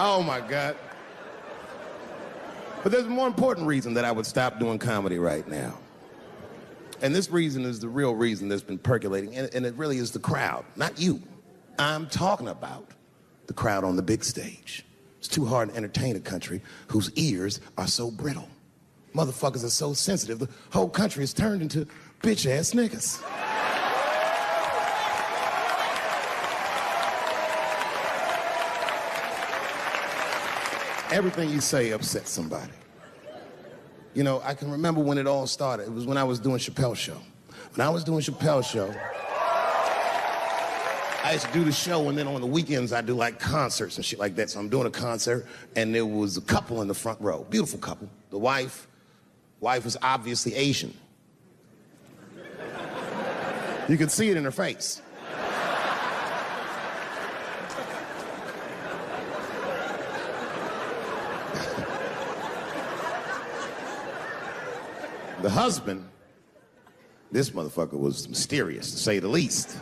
Oh, my God. But there's a more important reason that I would stop doing comedy right now. And this reason is the real reason that's been percolating, and it really is the crowd, not you. I'm talking about the crowd on the big stage. It's too hard to entertain a country whose ears are so brittle. Motherfuckers are so sensitive, the whole country is turned into bitch-ass niggas. Everything you say upsets somebody. You know, I can remember when it all started. It was when I was doing Chappelle Show. When I was doing Chappelle Show, I used to do the show, and then on the weekends, I do like concerts and shit like that. So I'm doing a concert, and there was a couple in the front row. Beautiful couple. The wife was obviously Asian. You could see it in her face. The husband, this motherfucker was mysterious, to say the least.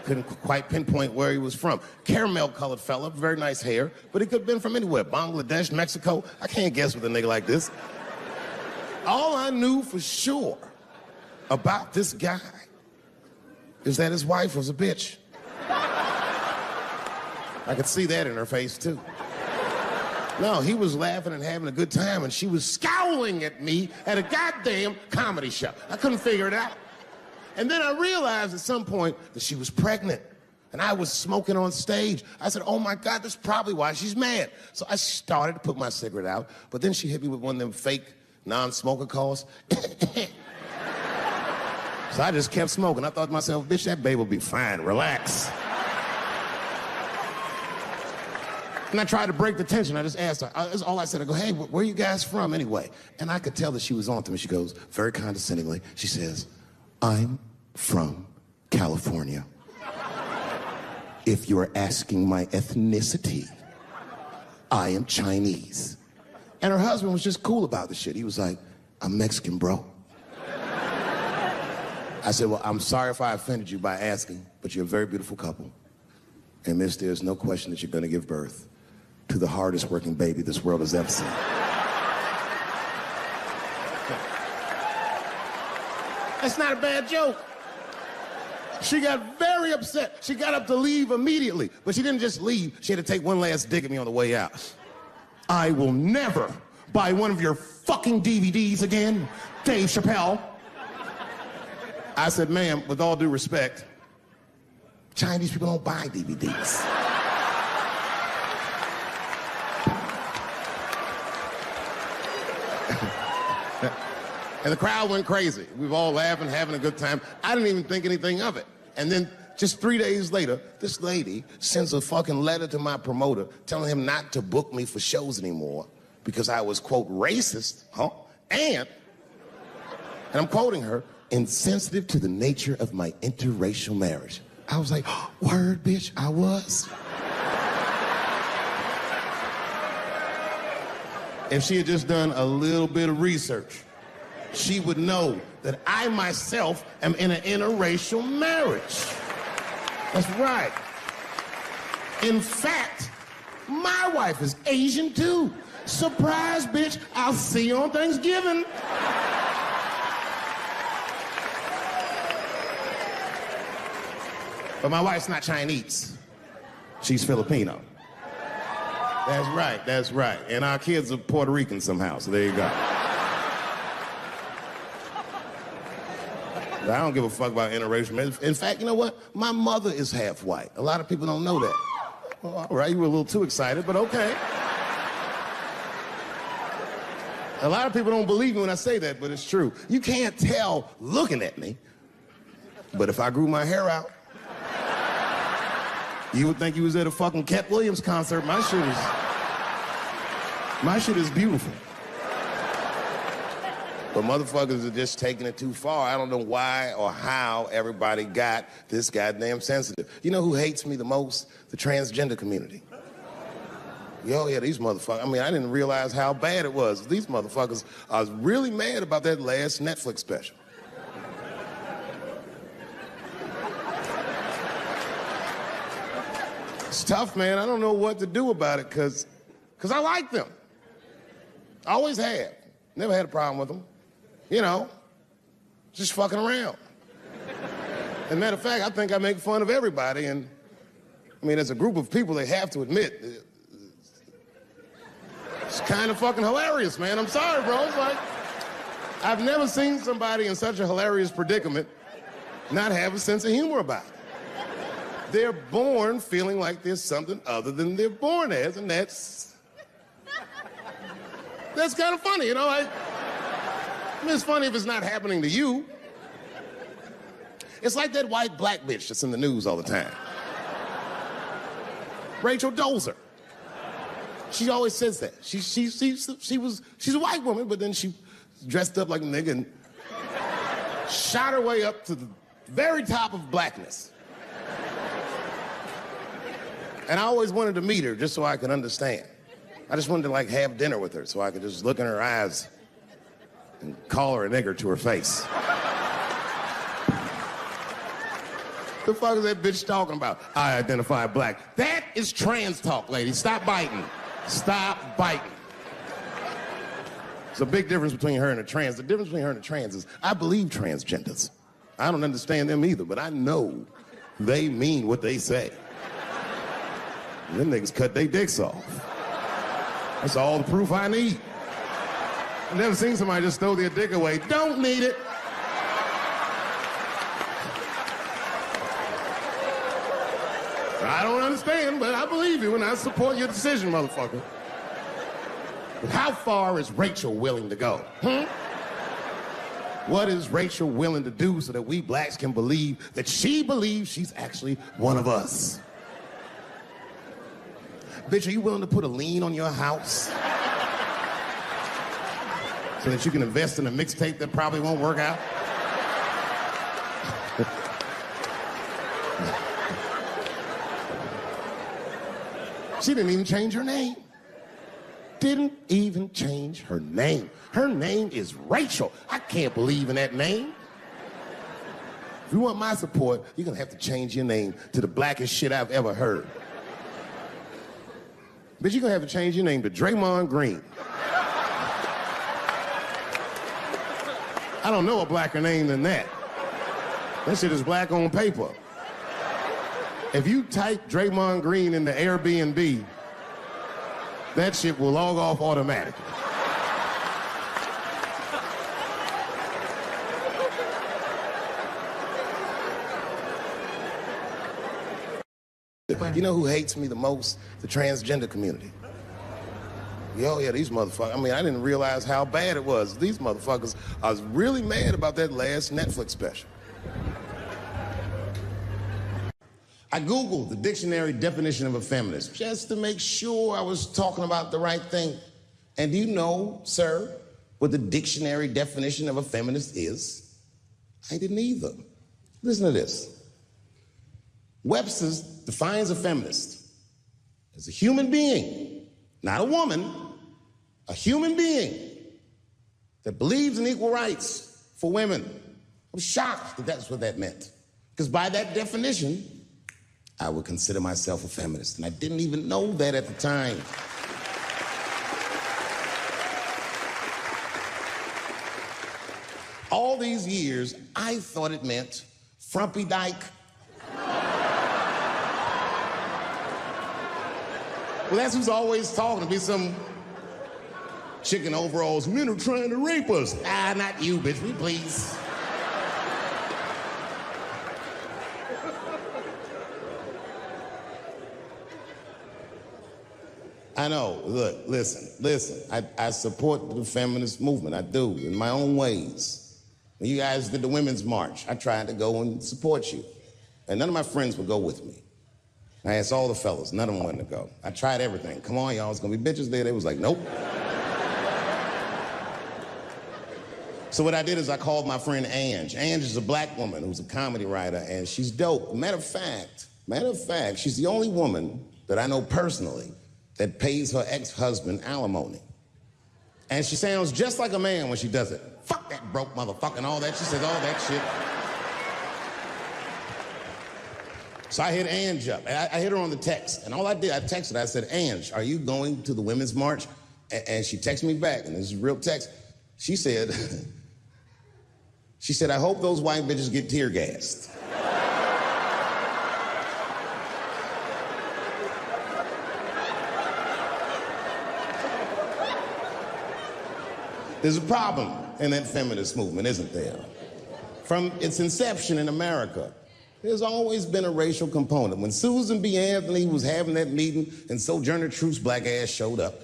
Couldn't quite pinpoint where he was from. Caramel-colored fella, very nice hair, but he could have been from anywhere. Bangladesh, Mexico. I can't guess with a nigga like this. All I knew for sure about this guy is that his wife was a bitch. I could see that in her face, too. No, he was laughing and having a good time, and she was scowling at me at a goddamn comedy show. I couldn't figure it out. And then I realized at some point that she was pregnant, and I was smoking on stage. I said, oh my God, that's probably why she's mad. So I started to put my cigarette out, but then she hit me with one of them fake non-smoker calls. So I just kept smoking. I thought to myself, bitch, that baby will be fine, relax. And I tried to break the tension. I just asked her. That's all I said. I go, hey, where are you guys from anyway? And I could tell that she was on to me. She goes, very condescendingly, she says, I'm from California. If you're asking my ethnicity, I am Chinese. And her husband was just cool about the shit. He was like, I'm Mexican, bro. I said, well, I'm sorry if I offended you by asking, but you're a very beautiful couple. And miss, there's no question that you're going to give birth to the hardest working baby this world has ever seen. That's not a bad joke. She got very upset. She got up to leave immediately, but she didn't just leave. She had to take one last dig at me on the way out. I will never buy one of your fucking DVDs again, Dave Chappelle. I said, ma'am, with all due respect, Chinese people don't buy DVDs. And the crowd went crazy. We were all laughing, having a good time. I didn't even think anything of it. And then just 3 days later, this lady sends a fucking letter to my promoter telling him not to book me for shows anymore because I was, quote, racist, and I'm quoting her, insensitive to the nature of my interracial marriage. I was like, word, bitch, I was. If she had just done a little bit of research, she would know that I myself am in an interracial marriage. That's right. In fact, my wife is Asian too. Surprise, bitch, I'll see you on Thanksgiving. But my wife's not Chinese. She's Filipino. That's right. And our kids are Puerto Rican somehow, so there you go. I don't give a fuck about interracial marriage. In fact, you know what? My mother is half white. A lot of people don't know that. Well, all right, you were a little too excited, but okay. A lot of people don't believe me when I say that, but it's true. You can't tell looking at me, but if I grew my hair out, you would think you was at a fucking Cat Williams concert. My shit is beautiful. But motherfuckers are just taking it too far. I don't know why or how everybody got this goddamn sensitive. You know who hates me the most? The transgender community. Yo, yeah, these motherfuckers. I mean, I didn't realize how bad it was. These motherfuckers are really mad about that last Netflix special. It's tough, man. I don't know what to do about it, because I like them. I always have. Never had a problem with them. You know, just fucking around. As a matter of fact, I think I make fun of everybody, and I mean, as a group of people, they have to admit, it's kind of fucking hilarious, man. I'm sorry, bro. It's like, I've never seen somebody in such a hilarious predicament not have a sense of humor about it. They're born feeling like there's something other than they're born as, and that's kind of funny, you know? I mean, it's funny if it's not happening to you. It's like that white black bitch that's in the news all the time. Rachel Dolezal. She always says that. She's a white woman, but then she dressed up like a nigga and shot her way up to the very top of blackness. And I always wanted to meet her just so I could understand. I just wanted to, like, have dinner with her so I could just look in her eyes and call her a nigger to her face. The fuck is that bitch talking about? I identify black. That is trans talk, lady. Stop biting. Stop biting. There's a big difference between her and a trans. The difference between her and a trans is I believe transgenders. I don't understand them either, but I know they mean what they say. Them niggas cut their dicks off. That's all the proof I need. I've never seen somebody just throw their dick away. Don't need it. I don't understand, but I believe you and I support your decision, motherfucker. But how far is Rachel willing to go? What is Rachel willing to do so that we blacks can believe that she believes she's actually one of us? Bitch, are you willing to put a lien on your house so that you can invest in a mixtape that probably won't work out? She didn't even change her name. Didn't even change her name. Her name is Rachel. I can't believe in that name. If you want my support, you're gonna have to change your name to the blackest shit I've ever heard. But you're gonna have to change your name to Draymond Green. I don't know a blacker name than that. That shit is black on paper. If you type Draymond Green into Airbnb, that shit will log off automatically. You know who hates me the most? The transgender community. Oh yeah, these motherfuckers. I mean, I didn't realize how bad it was. These motherfuckers, I was really mad about that last Netflix special. I Googled the dictionary definition of a feminist just to make sure I was talking about the right thing. And do you know, sir, what the dictionary definition of a feminist is? I didn't either. Listen to this. Webster's defines a feminist as a human being, not a woman, a human being that believes in equal rights for women. I was shocked that that's what that meant. Because by that definition, I would consider myself a feminist, and I didn't even know that at the time. All these years, I thought it meant frumpy dyke. Well, that's who's always talking, to be some chick in overalls. Men are trying to rape us. Ah, not you, bitch, me please. I know, look, listen. I support the feminist movement, I do, in my own ways. When you guys did the Women's March, I tried to go and support you. And none of my friends would go with me. I asked all the fellas, none of them wanted to go. I tried everything. Come on, y'all, it's gonna be bitches there. They was like, nope. So what I did is I called my friend Ange. Ange is a black woman who's a comedy writer, and she's dope. Matter of fact, she's the only woman that I know personally that pays her ex-husband alimony. And she sounds just like a man when she does it. Fuck that broke motherfucker and all that. She says all that shit. So I hit Ange up. I hit her on the text. And all I did, I texted her. I said, Ange, are you going to the Women's March? And she texted me back, and this is real text. She said, I hope those white bitches get tear gassed. There's a problem in that feminist movement, isn't there? From its inception in America, there's always been a racial component. When Susan B. Anthony was having that meeting and Sojourner Truth's black ass showed up,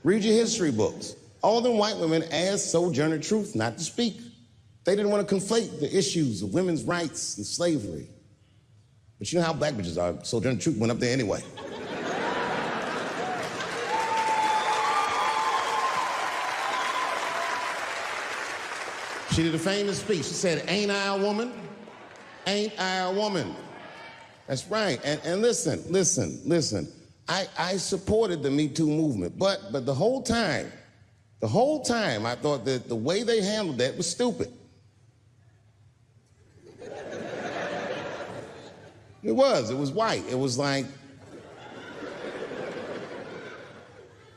read your history books. All them white women asked Sojourner Truth not to speak. They didn't want to conflate the issues of women's rights and slavery. But you know how black bitches are. Sojourner Truth went up there anyway. She did a famous speech. She said, ain't I a woman? Ain't I a woman? That's right. And listen. I supported the Me Too movement, but the whole time, I thought that the way they handled that was stupid. It was white. It was like,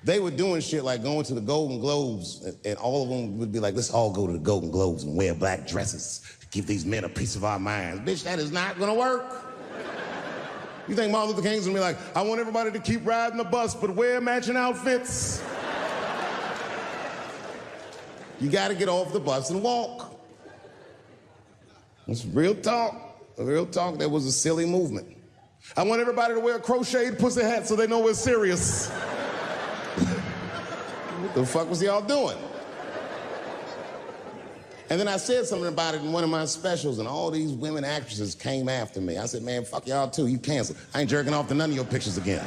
they were doing shit like going to the Golden Globes, and all of them would be like, let's all go to the Golden Globes and wear black dresses to give these men a piece of our minds. Bitch, that is not gonna work. You think Martin Luther King's gonna be like, I want everybody to keep riding the bus, but wear matching outfits? You gotta get off the bus and walk. It's real talk. Real talk, that was a silly movement. I want everybody to wear a crocheted pussy hat so they know we're serious. What the fuck was y'all doing? And then I said something about it in one of my specials, and all these women actresses came after me. I said, man, fuck y'all too, you canceled. I ain't jerking off to none of your pictures again.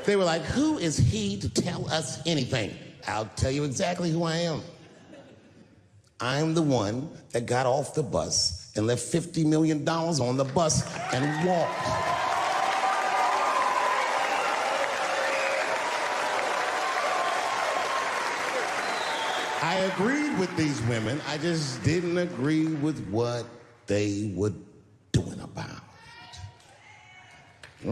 They were like, who is he to tell us anything? I'll tell you exactly who I am. I'm the one that got off the bus and left $50 million on the bus and walked. I agreed with these women. I just didn't agree with what they were doing about it.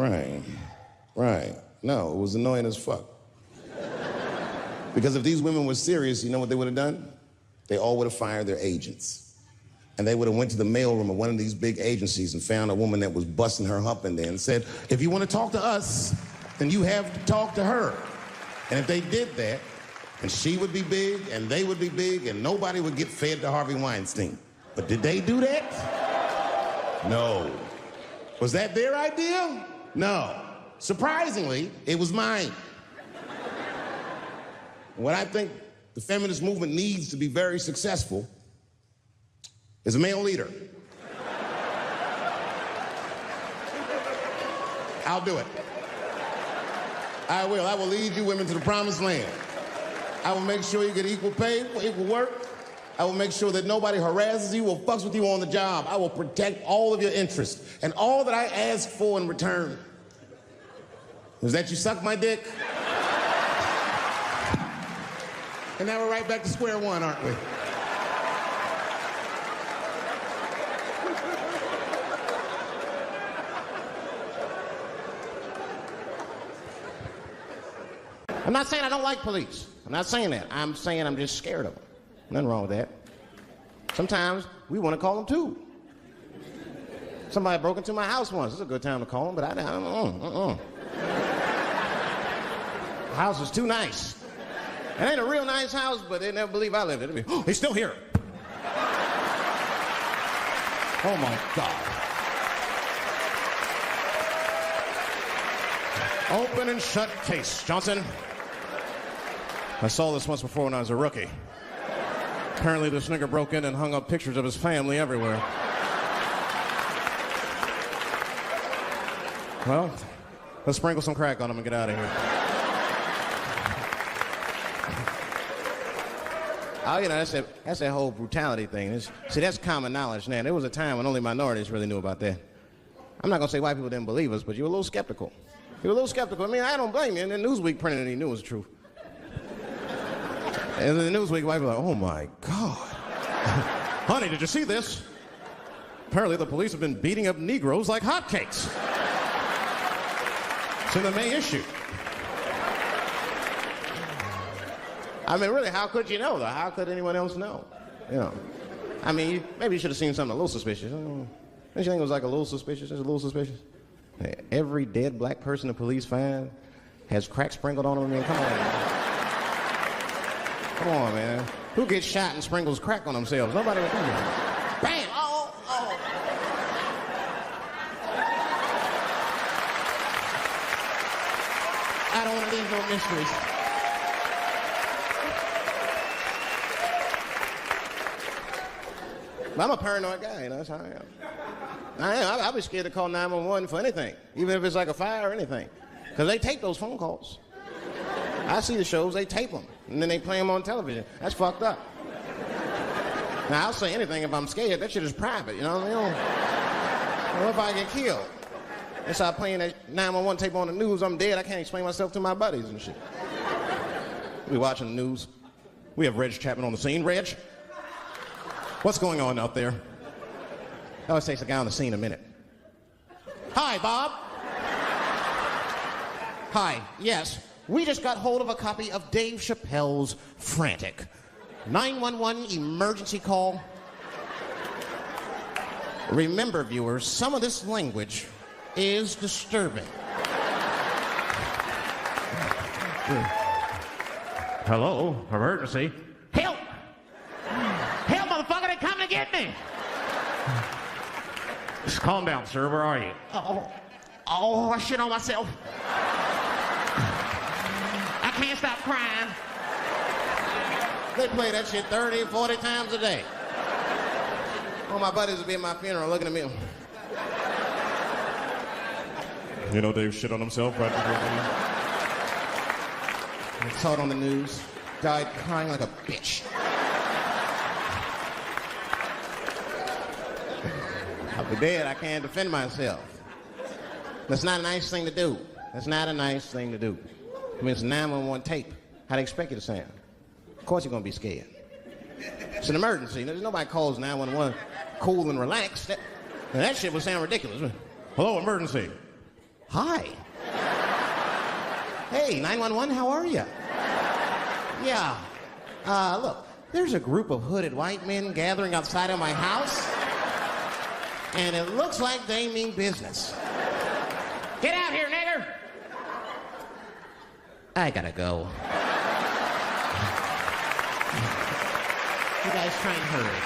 Right. No, it was annoying as fuck. Because if these women were serious, you know what they would have done? They all would have fired their agents. And they would have went to the mailroom of one of these big agencies and found a woman that was busting her hump in there and said, if you want to talk to us, then you have to talk to her. And if they did that, and she would be big, and they would be big, and nobody would get fed to Harvey Weinstein. But did they do that? No. Was that their idea? No. Surprisingly, it was mine. What I think the feminist movement needs to be very successful is a male leader. I'll do it. I will. I will lead you women to the promised land. I will make sure you get equal pay for equal work. I will make sure that nobody harasses you or fucks with you on the job. I will protect all of your interests. And all that I ask for in return is that you suck my dick. And now we're right back to square one, aren't we? I'm not saying I don't like police. I'm not saying that. I'm saying I'm just scared of them. Nothing wrong with that. Sometimes we want to call them too. Somebody broke into my house once. It's a good time to call them, but I don't. The house is too nice. It ain't a real nice house, but they never believe I lived in it. Oh, he's still here. Oh my God. Open and shut case, Johnson. I saw this once before when I was a rookie. Apparently this nigger broke in and hung up pictures of his family everywhere. Well, let's sprinkle some crack on him and get out of here. Oh, you know, that's that whole brutality thing. See, that's common knowledge now. There was a time when only minorities really knew about that. I'm not gonna say white people didn't believe us, but you were a little skeptical. You were a little skeptical. I mean, I don't blame you. And then Newsweek printed it, he knew it was true. And then the Newsweek, white people were like, oh my God. Honey, did you see this? Apparently the police have been beating up Negroes like hotcakes. It's in the May issue. I mean, really, how could you know, though? How could anyone else know? You know, I mean, maybe you should have seen something a little suspicious. Don't you think it was like a little suspicious? Just a little suspicious? Every dead black person the police find has crack sprinkled on them. I mean, come on, man. Come on, man. Who gets shot and sprinkles crack on themselves? Nobody would do that. Bam! Oh, oh. I don't want to leave no mysteries. But I'm a paranoid guy, you know, that's how I am. I'll be scared to call 911 for anything, even if it's like a fire or anything, because they tape those phone calls. I see the shows, they tape them, and then they play them on television. That's fucked up. Now, I'll say anything if I'm scared. That shit is private, you know what I mean? What if I get killed? They start playing that 911 tape on the news, I'm dead, I can't explain myself to my buddies and shit. We watching the news. We have Reg Chapman on the scene. Reg, what's going on out there? It always takes a guy on the scene a minute. Hi, Bob. Hi, yes. We just got hold of a copy of Dave Chappelle's Frantic. 911 emergency call. Remember, viewers, some of this language is disturbing. Hello, emergency. Help! Help, motherfucker, they're coming to get me! Just calm down, sir. Where are you? Oh, I shit on myself. I can't stop crying. They play that shit 30, 40 times a day. All my buddies will be at my funeral looking at me. You know Dave shit on himself right before I saw it on the news. Died crying like a bitch. I'll be dead. I can't defend myself. That's not a nice thing to do. That's not a nice thing to do. I mean, it's 911 tape. How they expect you to sound? Of course you're going to be scared. It's an emergency. There's nobody calls 911 cool and relaxed. That shit would sound ridiculous. Hello, emergency. Hi. Hey, 911, how are you? Yeah. Look, there's a group of hooded white men gathering outside of my house, and it looks like they mean business. Get out here, nigger! I gotta go. You guys try and hurry.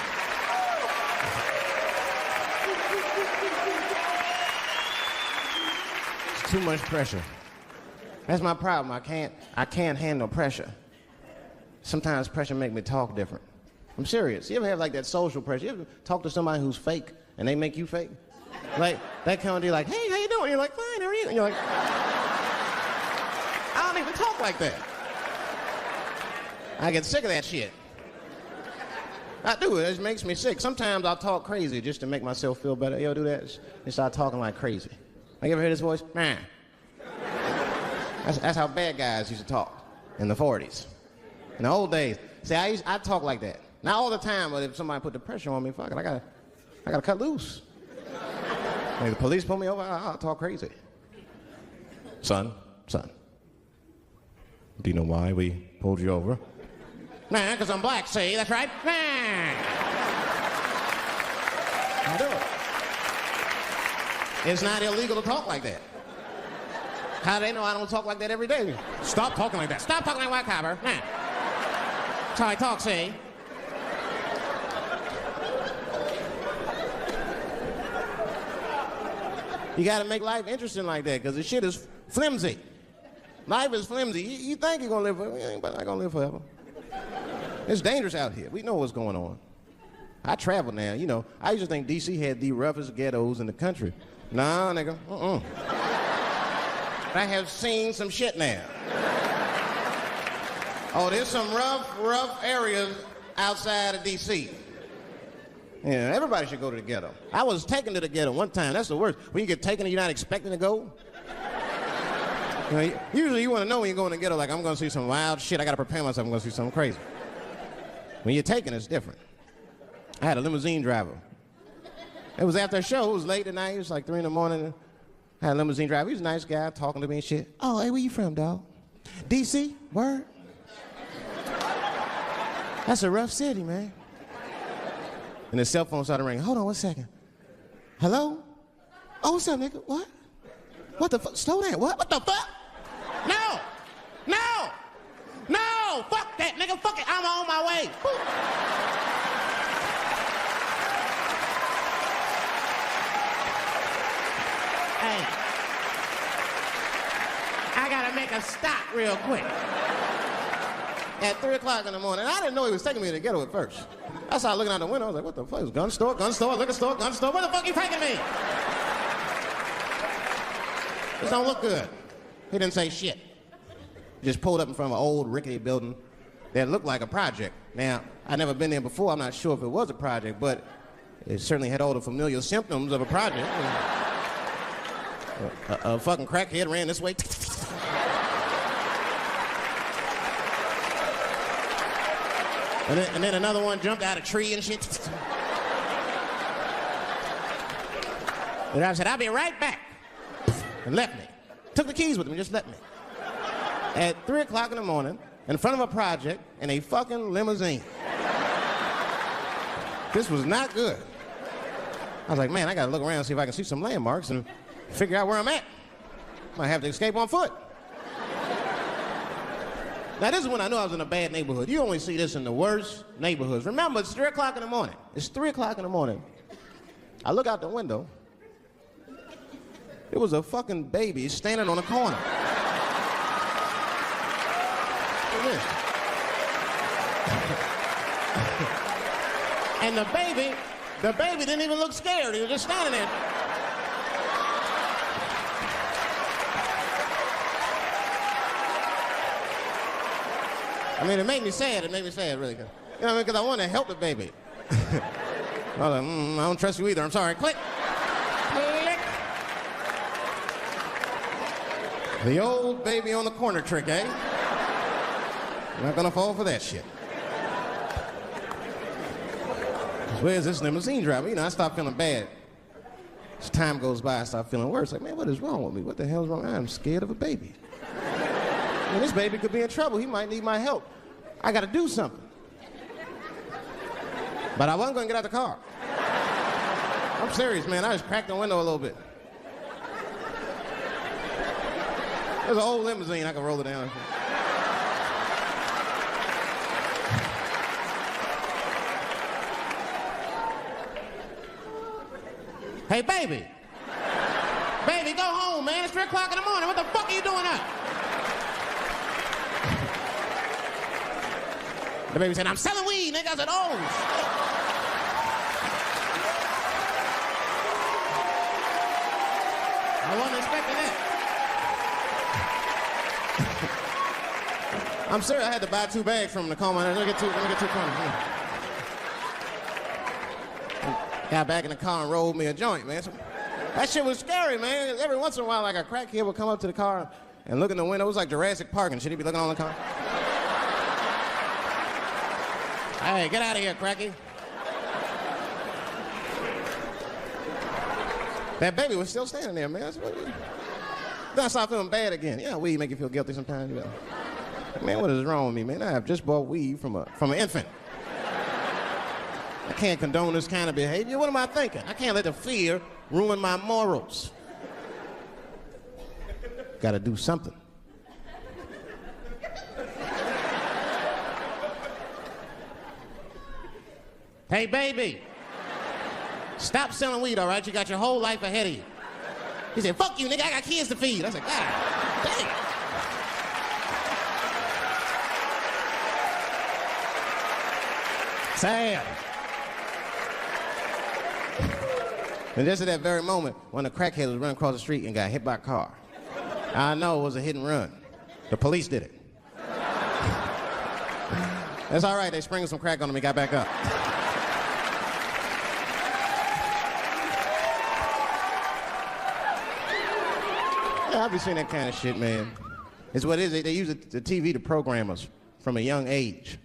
It's too much pressure. That's my problem. I can't handle pressure. Sometimes pressure make me talk different. I'm serious. You ever have like that social pressure? You ever talk to somebody who's fake and they make you fake? Like that kind of deal, like, hey, how you doing? You're like, fine, how are you? And you're like, I don't even talk like that. I get sick of that shit. I do. It makes me sick. Sometimes I'll talk crazy just to make myself feel better. You ever do that? Just start talking like crazy. Like, you ever hear this voice? Man. That's how bad guys used to talk in the 40s. In the old days. See, I talk like that. Not all the time, but if somebody put the pressure on me, fuck it, I gotta cut loose. Like the police pull me over, I'll talk crazy. Son. Do you know why we pulled you over? Nah, because I'm black, see? That's right. Nah. I do it. It's not illegal to talk like that. How do they know I don't talk like that every day? Stop talking like that. Stop talking like white copper. Nah. That's how I talk, see? You gotta make life interesting like that, because the shit is flimsy. Life is flimsy. You think you're gonna live forever, you ain't not gonna live forever. It's dangerous out here. We know what's going on. I travel now, you know. I used to think D.C. had the roughest ghettos in the country. Nah, nigga, I have seen some shit now. Oh, there's some rough areas outside of D.C. Yeah, everybody should go to the ghetto. I was taken to the ghetto one time. That's the worst. When you get taken and you're not expecting to go. You know, usually you want to know when you go in the ghetto, like, I'm going to see some wild shit. I got to prepare myself. I'm going to see something crazy. When you're taken, it's different. I had a limousine driver. It was after a show. It was late at night. It was like 3 in the morning. I had a limousine driver. He was a nice guy talking to me and shit. Oh, hey, where you from, dog? D.C.? Word? That's a rough city, man. And his cell phone started ringing. Hold on 1 second. Hello? Oh, what's up, nigga? What? What the fuck? Slow down. What the fuck? No! No! No! Fuck that, nigga. Fuck it. I'm on my way. Hey. I gotta make a stop real quick. At 3 o'clock in the morning. I didn't know he was taking me to the ghetto at first. I started looking out the window. I was like, what the fuck? It's gun store, liquor store, gun store. Where the fuck are you taking me? This don't look good. He didn't say shit. He just pulled up in front of an old rickety building that looked like a project. Now, I'd never been there before. I'm not sure if it was a project, but it certainly had all the familiar symptoms of a project. A fucking crackhead ran this way. And then another one jumped out of a tree and shit. And I said, I'll be right back. And left me. Took the keys with him and just left me. At 3 o'clock in the morning, in front of a project, in a fucking limousine. This was not good. I was like, man, I gotta look around and see if I can see some landmarks and figure out where I'm at. Might have to escape on foot. Now, this is when I knew I was in a bad neighborhood. You only see this in the worst neighborhoods. Remember, it's 3 o'clock in the morning. It's 3 o'clock in the morning. I look out the window. There was a fucking baby standing on a corner. Look at this. And the baby didn't even look scared. He was just standing there. I mean, it made me sad. It made me sad, really. You know what I mean? Because I wanted to help the baby. I was like, I don't trust you either. I'm sorry. Click. Click. The old baby on the corner trick, eh? Not gonna fall for that shit. Where's this limousine driver? You know, I start feeling bad. As time goes by, I start feeling worse. Like, man, what is wrong with me? What the hell's wrong? I'm scared of a baby. I mean, this baby could be in trouble. He might need my help. I gotta do something. But I wasn't gonna get out the car. I'm serious, man. I just cracked the window a little bit. There's an old limousine. I can roll it down. Hey, baby. Baby, go home, man. It's 3 o'clock in the morning. What the fuck are you doing up? The baby said, I'm selling weed, nigga. I said, oh, shit. I wasn't expecting that. I'm serious. I had to buy 2 bags from him to calm my nerves. Let me get 2 cones. Got back in the car and rolled me a joint, man. So, that shit was scary, man. Every once in a while, like a crackhead would come up to the car and look in the window. It was like Jurassic Park and shit. He'd be looking on the car. Hey, get out of here, cracky. That baby was still standing there, man. Then I started feeling bad again. Yeah, weed make you feel guilty sometimes. You know. Man, what is wrong with me, man? I have just bought weed from an infant. I can't condone this kind of behavior. What am I thinking? I can't let the fear ruin my morals. Gotta do something. Hey, baby. Stop selling weed, all right? You got your whole life ahead of you. He said, fuck you, nigga. I got kids to feed. I said, God damn. Sad. And just at that very moment, one of the crackheads was running across the street and got hit by a car. I know it was a hit and run. The police did it. That's all right. They sprinkled some crack on him and got back up. Yeah, I've been seeing that kind of shit, man. It's what it is. They use the TV to program us from a young age.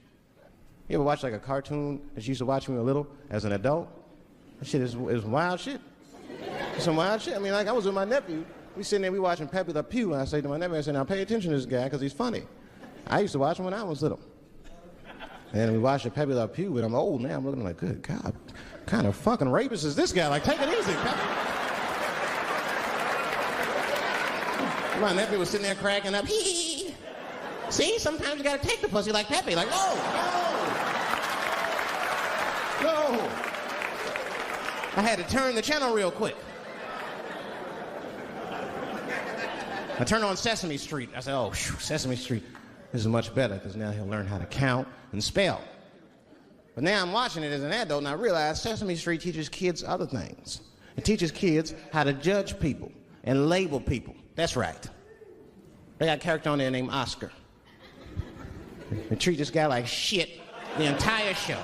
You ever watch like a cartoon that you used to watch when you were little as an adult? That shit is wild shit. It's some wild shit. I mean, like I was with my nephew. We sitting there, we watching Pepe Le Pew, and I say to my nephew, I say, now pay attention to this guy because he's funny. I used to watch him when I was little. And we watched the Pepe Le Pew, and I'm old now. I'm looking like, good God, what kind of fucking rapist is this guy? Like, take it easy, Pepe. My nephew was sitting there cracking up. Hee. See, sometimes you gotta take the pussy like Pepe. Like, no. I had to turn the channel real quick. I turned on Sesame Street. I said, oh, Sesame Street. This is much better because now he'll learn how to count and spell. But now I'm watching it as an adult and I realize Sesame Street teaches kids other things. It teaches kids how to judge people and label people. That's right. They got a character on there named Oscar. They treat this guy like shit the entire show.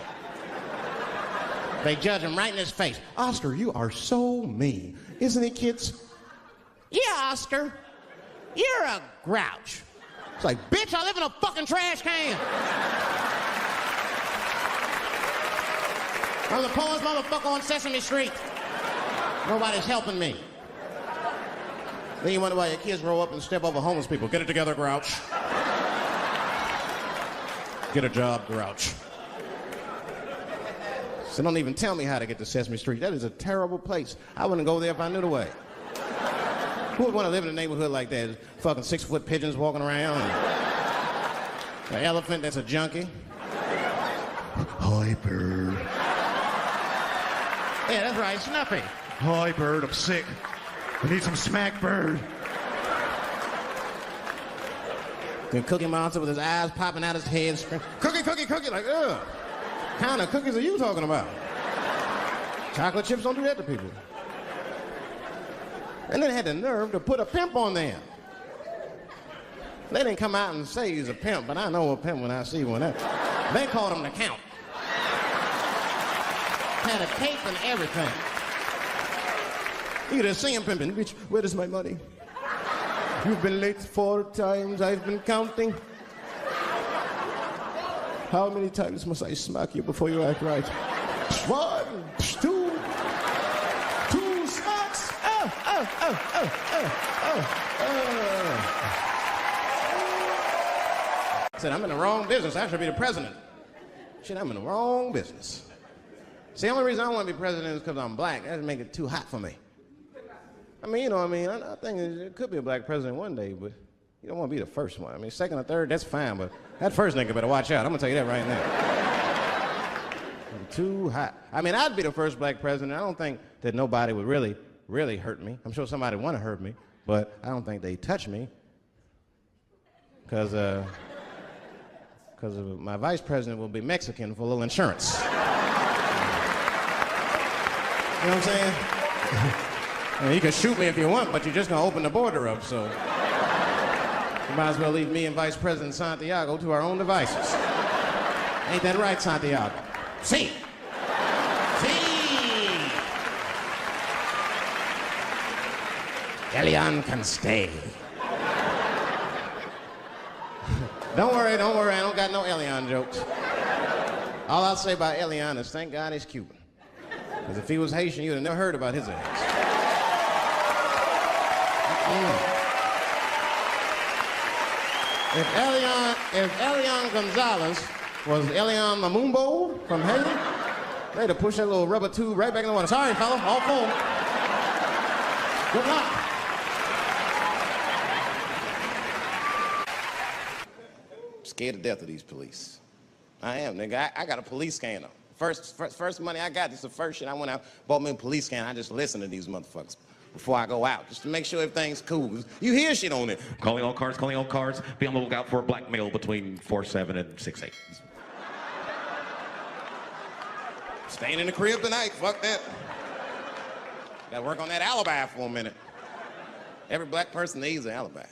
They judge him right in his face. Oscar, you are so mean. Isn't it, kids? Yeah, Oscar. You're a grouch. It's like, bitch, I live in a fucking trash can. I'm the poorest motherfucker on Sesame Street. Nobody's helping me. Then you wonder why your kids grow up and step over homeless people. Get it together, grouch. Get a job, grouch. So don't even tell me how to get to Sesame Street. That is a terrible place. I wouldn't go there if I knew the way. Who would want to live in a neighborhood like that? Fucking 6-foot pigeons walking around. An elephant that's a junkie. Hi, bird. Yeah, that's right, Snuffy. Hi, bird, I'm sick. I need some smack, bird. The Cookie Monster with his eyes popping out his head. Cookie, cookie, cookie, like, ugh. What kind of cookies are you talking about? Chocolate chips don't do that to people. And then they had the nerve to put a pimp on there. They didn't come out and say he's a pimp, but I know a pimp when I see one. They called him the Count. Had a cape and everything. You just see him pimping. Bitch, where is my money? You've been late 4 times. I've been counting. How many times must I smack you before you act right? 1, 2 smacks. I said, I'm in the wrong business. I should be the president. Shit, I'm in the wrong business. See, the only reason I want to be president is because I'm black. That would make it too hot for me. I mean, you know what I mean? I think it could be a black president one day, but you don't want to be the first one. I mean, second or third, that's fine, but that first nigga better watch out. I'm going to tell you that right now. Too hot. I mean, I'd be the first black president. I don't think that nobody would really hurt me. I'm sure somebody would want to hurt me, but I don't think they'd touch me because my vice president will be Mexican for a little insurance. You know what I'm saying? I mean, you can shoot me if you want, but you're just going to open the border up, so you might as well leave me and Vice President Santiago to our own devices. Ain't that right, Santiago? See. Elian can stay. Don't worry, I don't got no Elian jokes. All I'll say about Elian is thank God he's Cuban. Because if he was Haitian, you'd have never heard about his ass. If Elian Gonzalez was Elian Mamumbo from Haiti, they'd have pushed that little rubber tube right back in the water. Sorry, fella, all full. Good luck. Scared to death of these police. I am, nigga. I got a police scanner. First money I got, this is the first shit I went out, bought me a police scanner. I just listen to these motherfuckers before I go out, just to make sure everything's cool. You hear shit on it. Calling all cars, calling all cars. Be on the lookout for a black male between 4'7" and 6'8". Staying in the crib tonight, fuck that. Gotta work on that alibi for a minute. Every black person needs an alibi.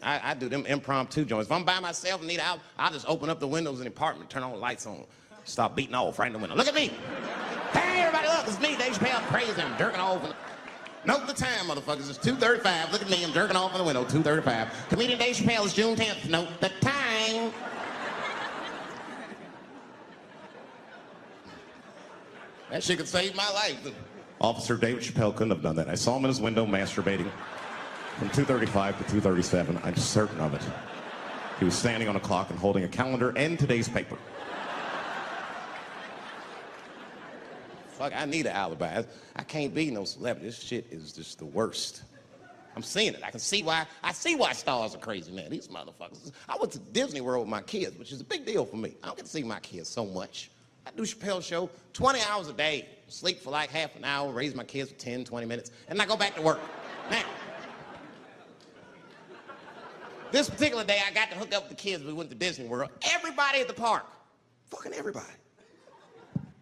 I do them impromptu joints. If I'm by myself and need out, I'll just open up the windows in the apartment, turn all the lights on, start beating off right in the window. Look at me. Hey, everybody, look, it's me, Dave Chappelle. I'm crazy, I'm jerking off. Note the time, motherfuckers. It's 2:35. Look at me, I'm jerking off in the window, 2:35. Comedian Dave Chappelle is June 10th. Note the time. That shit could save my life. Officer David Chappelle couldn't have done that. I saw him in his window masturbating from 2:35 to 2:37. I'm certain of it. He was standing on a clock and holding a calendar and today's paper. Fuck, I need an alibi. I can't be no celebrity. This shit is just the worst. I'm seeing it. I see why stars are crazy, man. These motherfuckers. I went to Disney World with my kids, which is a big deal for me. I don't get to see my kids so much. I do Chappelle Show 20 hours a day, sleep for like half an hour, raise my kids for 10, 20 minutes, and I go back to work. Now, this particular day, I got to hook up with the kids. We went to Disney World. Everybody at the park, fucking everybody.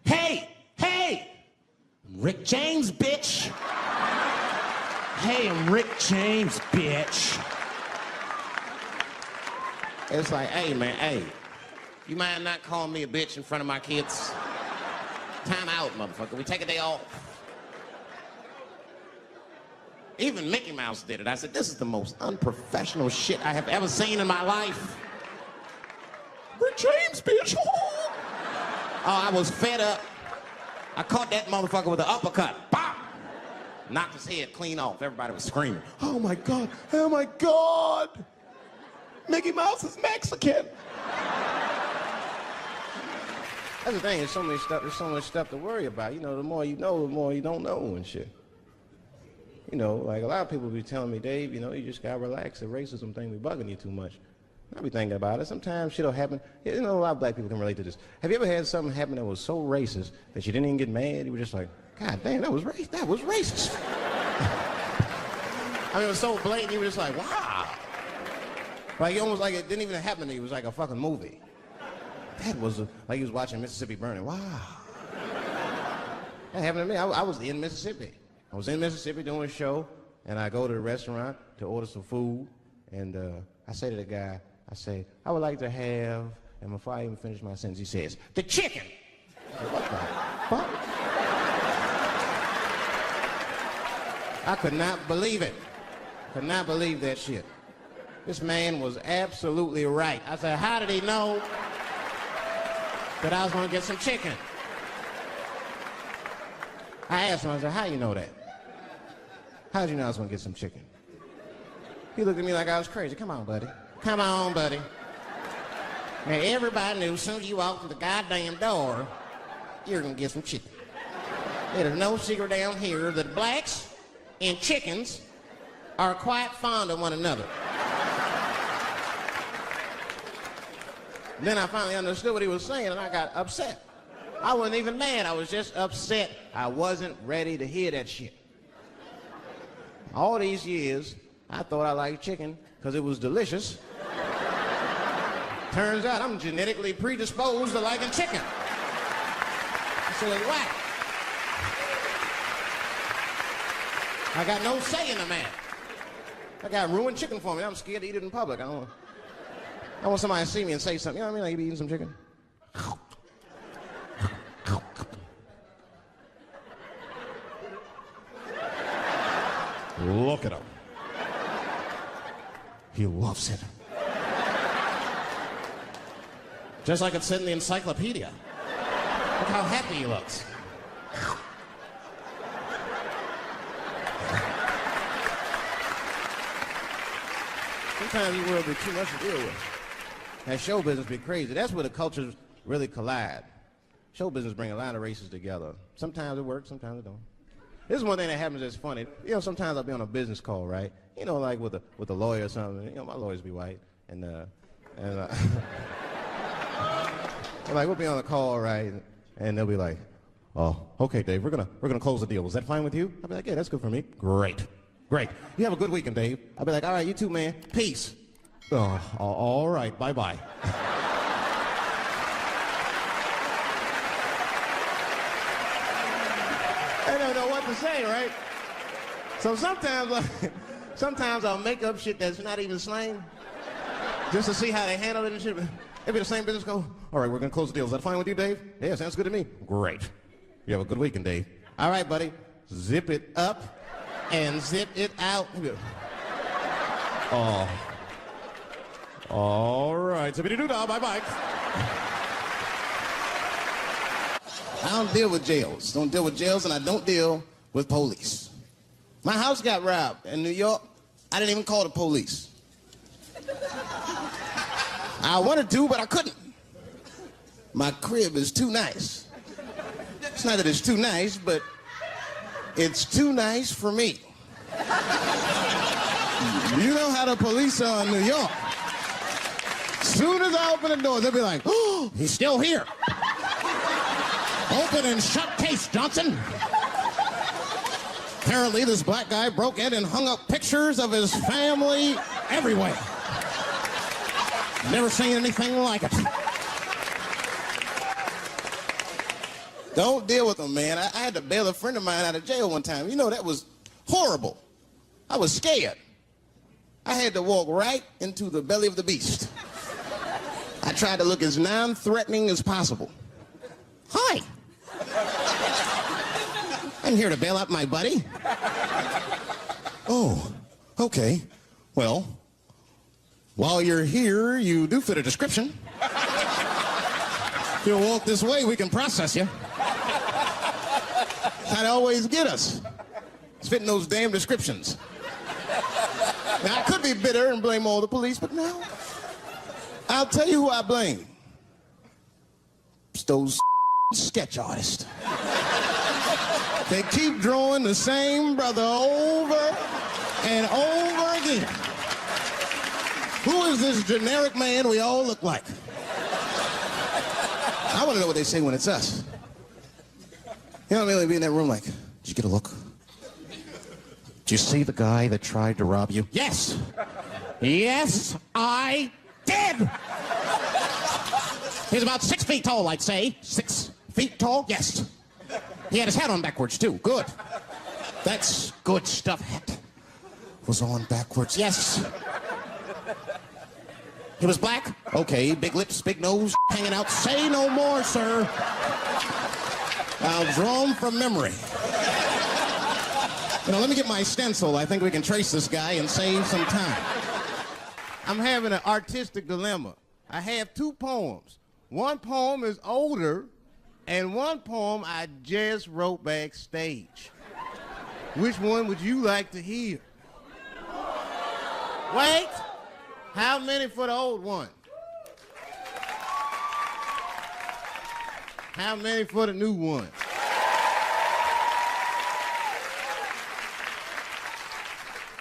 Hey, I'm Rick James, bitch. Hey, I'm Rick James, bitch. It's like, hey, man, hey. You mind not calling me a bitch in front of my kids? Time out, motherfucker. We take a day off. Even Mickey Mouse did it. I said, this is the most unprofessional shit I have ever seen in my life. Rick James, bitch. Oh, I was fed up. I caught that motherfucker with an uppercut. Bop! Knocked his head clean off. Everybody was screaming. Oh my God, oh my God. Mickey Mouse is Mexican. That's the thing, there's so much stuff to worry about. You know, the more you know, the more you don't know and shit. You know, like a lot of people be telling me, Dave, you know, you just gotta relax. The racism thing be bugging you too much. I be thinking about it. Sometimes shit'll happen. You know, a lot of black people can relate to this. Have you ever had something happen that was so racist that you didn't even get mad? You were just like, God damn, that was racist. I mean, it was so blatant, you were just like, wow. Like, almost like it didn't even happen to you. It was like a fucking movie. That was like you was watching Mississippi Burning. Wow. That happened to me. I was in Mississippi. I was in Mississippi doing a show, and I go to the restaurant to order some food, and I say to the guy, I say, I would like to have, and before I even finish my sentence, he says, the chicken. I said, what the fuck? I could not believe it. Could not believe that shit. This man was absolutely right. I said, how did he know that I was going to get some chicken? I asked him, I said, how you know that? How did you know I was going to get some chicken? He looked at me like I was crazy. Come on, buddy. Come on, buddy. Now, everybody knew as soon as you walked through the goddamn door, you're going to get some chicken. There's no secret down here that blacks and chickens are quite fond of one another. Then I finally understood what he was saying, and I got upset. I wasn't even mad. I was just upset. I wasn't ready to hear that shit. All these years, I thought I liked chicken because it was delicious. Turns out I'm genetically predisposed to liking chicken. So it's whack. I got no say in the matter. That guy ruined chicken for me. I'm scared to eat it in public. I want somebody to see me and say something. You know what I mean? Like you be eating some chicken. Look at him. He loves it. Just like it said in the encyclopedia. Look how happy he looks. Sometimes the world be too much to deal with. And show business be crazy. That's where the cultures really collide. Show business bring a lot of races together. Sometimes it works, sometimes it don't. This is one thing that happens that's funny. You know, sometimes I'll be on a business call, right? You know, like with a lawyer or something. You know, my lawyers be white. And like we'll be on a call, right? And they'll be like, oh, okay, Dave, we're gonna close the deal. Is that fine with you? I'll be like, yeah, that's good for me. Great. You have a good weekend, Dave. I'll be like, all right, you too, man. Peace. Oh, all right, bye-bye. I don't know what to say, right? So sometimes I'll make up shit that's not even slang, just to see how they handle it and shit. It'll be the same business go, all right, we're gonna close the deal. Is that fine with you, Dave? Yeah, sounds good to me. Great. You have a good weekend, Dave. All right, buddy. Zip it up and zip it out. Oh. All right. Zippity-doo-dah. Bye-bye. I don't deal with jails. Don't deal with jails, and I don't deal with police. My house got robbed in New York. I didn't even call the police. I wanted to, but I couldn't. My crib is too nice. It's not that it's too nice, but it's too nice for me. You know how the police are in New York. Soon as I open the door, they'll be like, oh, he's still here. Open and shut case, Johnson. Apparently, this black guy broke in and hung up pictures of his family everywhere. Never seen anything like it. Don't deal with them, man. I had to bail a friend of mine out of jail one time. You know, that was horrible. I was scared. I had to walk right into the belly of the beast. I tried to look as non-threatening as possible. Hi. I'm here to bail out my buddy. Oh, okay. Well, while you're here, you do fit a description. If you'll walk this way, we can process you. That'd always get us. It's fitting those damn descriptions. Now, I could be bitter and blame all the police, but no. I'll tell you who I blame. It's those sketch artists. They keep drawing the same brother over and over again. Who is this generic man we all look like? I want to know what they say when it's us. You know what I mean? They'd be in that room like, did you get a look? Did you see the guy that tried to rob you? Yes. Yes, I did. He's about 6 feet tall, I'd say. 6 feet tall? Yes. He had his hat on backwards, too. Good. That's good stuff. Hat was on backwards. Yes. He was black? Okay. Big lips, big nose, hanging out. Say no more, sir. I'll draw him from memory. You know, let me get my stencil. I think we can trace this guy and save some time. I'm having an artistic dilemma. I have 2 poems. One poem is older, and one poem I just wrote backstage. Which one would you like to hear? Wait! How many for the old one? How many for the new one?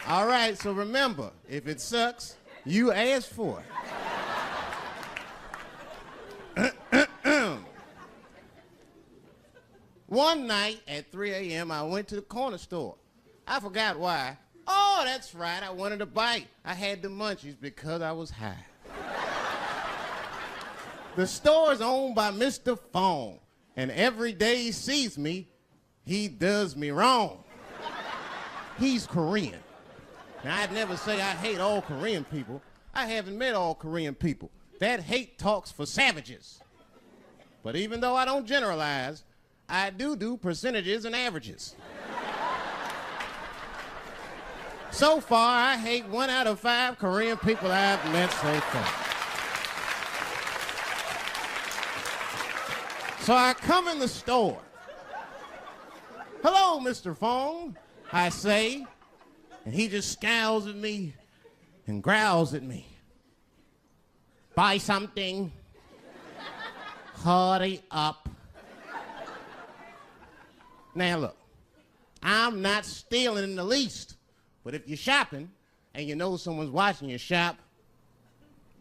All right, so remember, if it sucks, you ask for it. One night at 3 a.m., I went to the corner store. I forgot why. Oh, that's right, I wanted a bite. I had the munchies because I was high. The store is owned by Mr. Fong, and every day he sees me, he does me wrong. He's Korean. Now, I'd never say I hate all Korean people. I haven't met all Korean people. That hate talks for savages. But even though I don't generalize, I do percentages and averages. So far, I hate 1 out of 5 Korean people I've met so far. So I come in the store. Hello, Mr. Fong, I say. And he just scowls at me and growls at me. Buy something. Hurry up. Now look, I'm not stealing in the least, but if you're shopping and you know someone's watching you shop,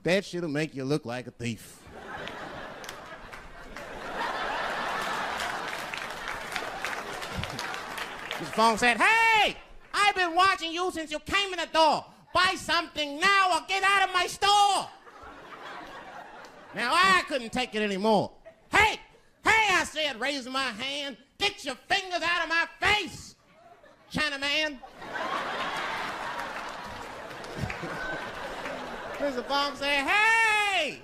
that shit'll make you look like a thief. Mr. Fong said, hey, I've been watching you since you came in the door. Buy something now or get out of my store. Now I couldn't take it anymore. Hey, I said, raising my hand, get your fingers out of my face, Chinaman. Mr. Fong said, hey,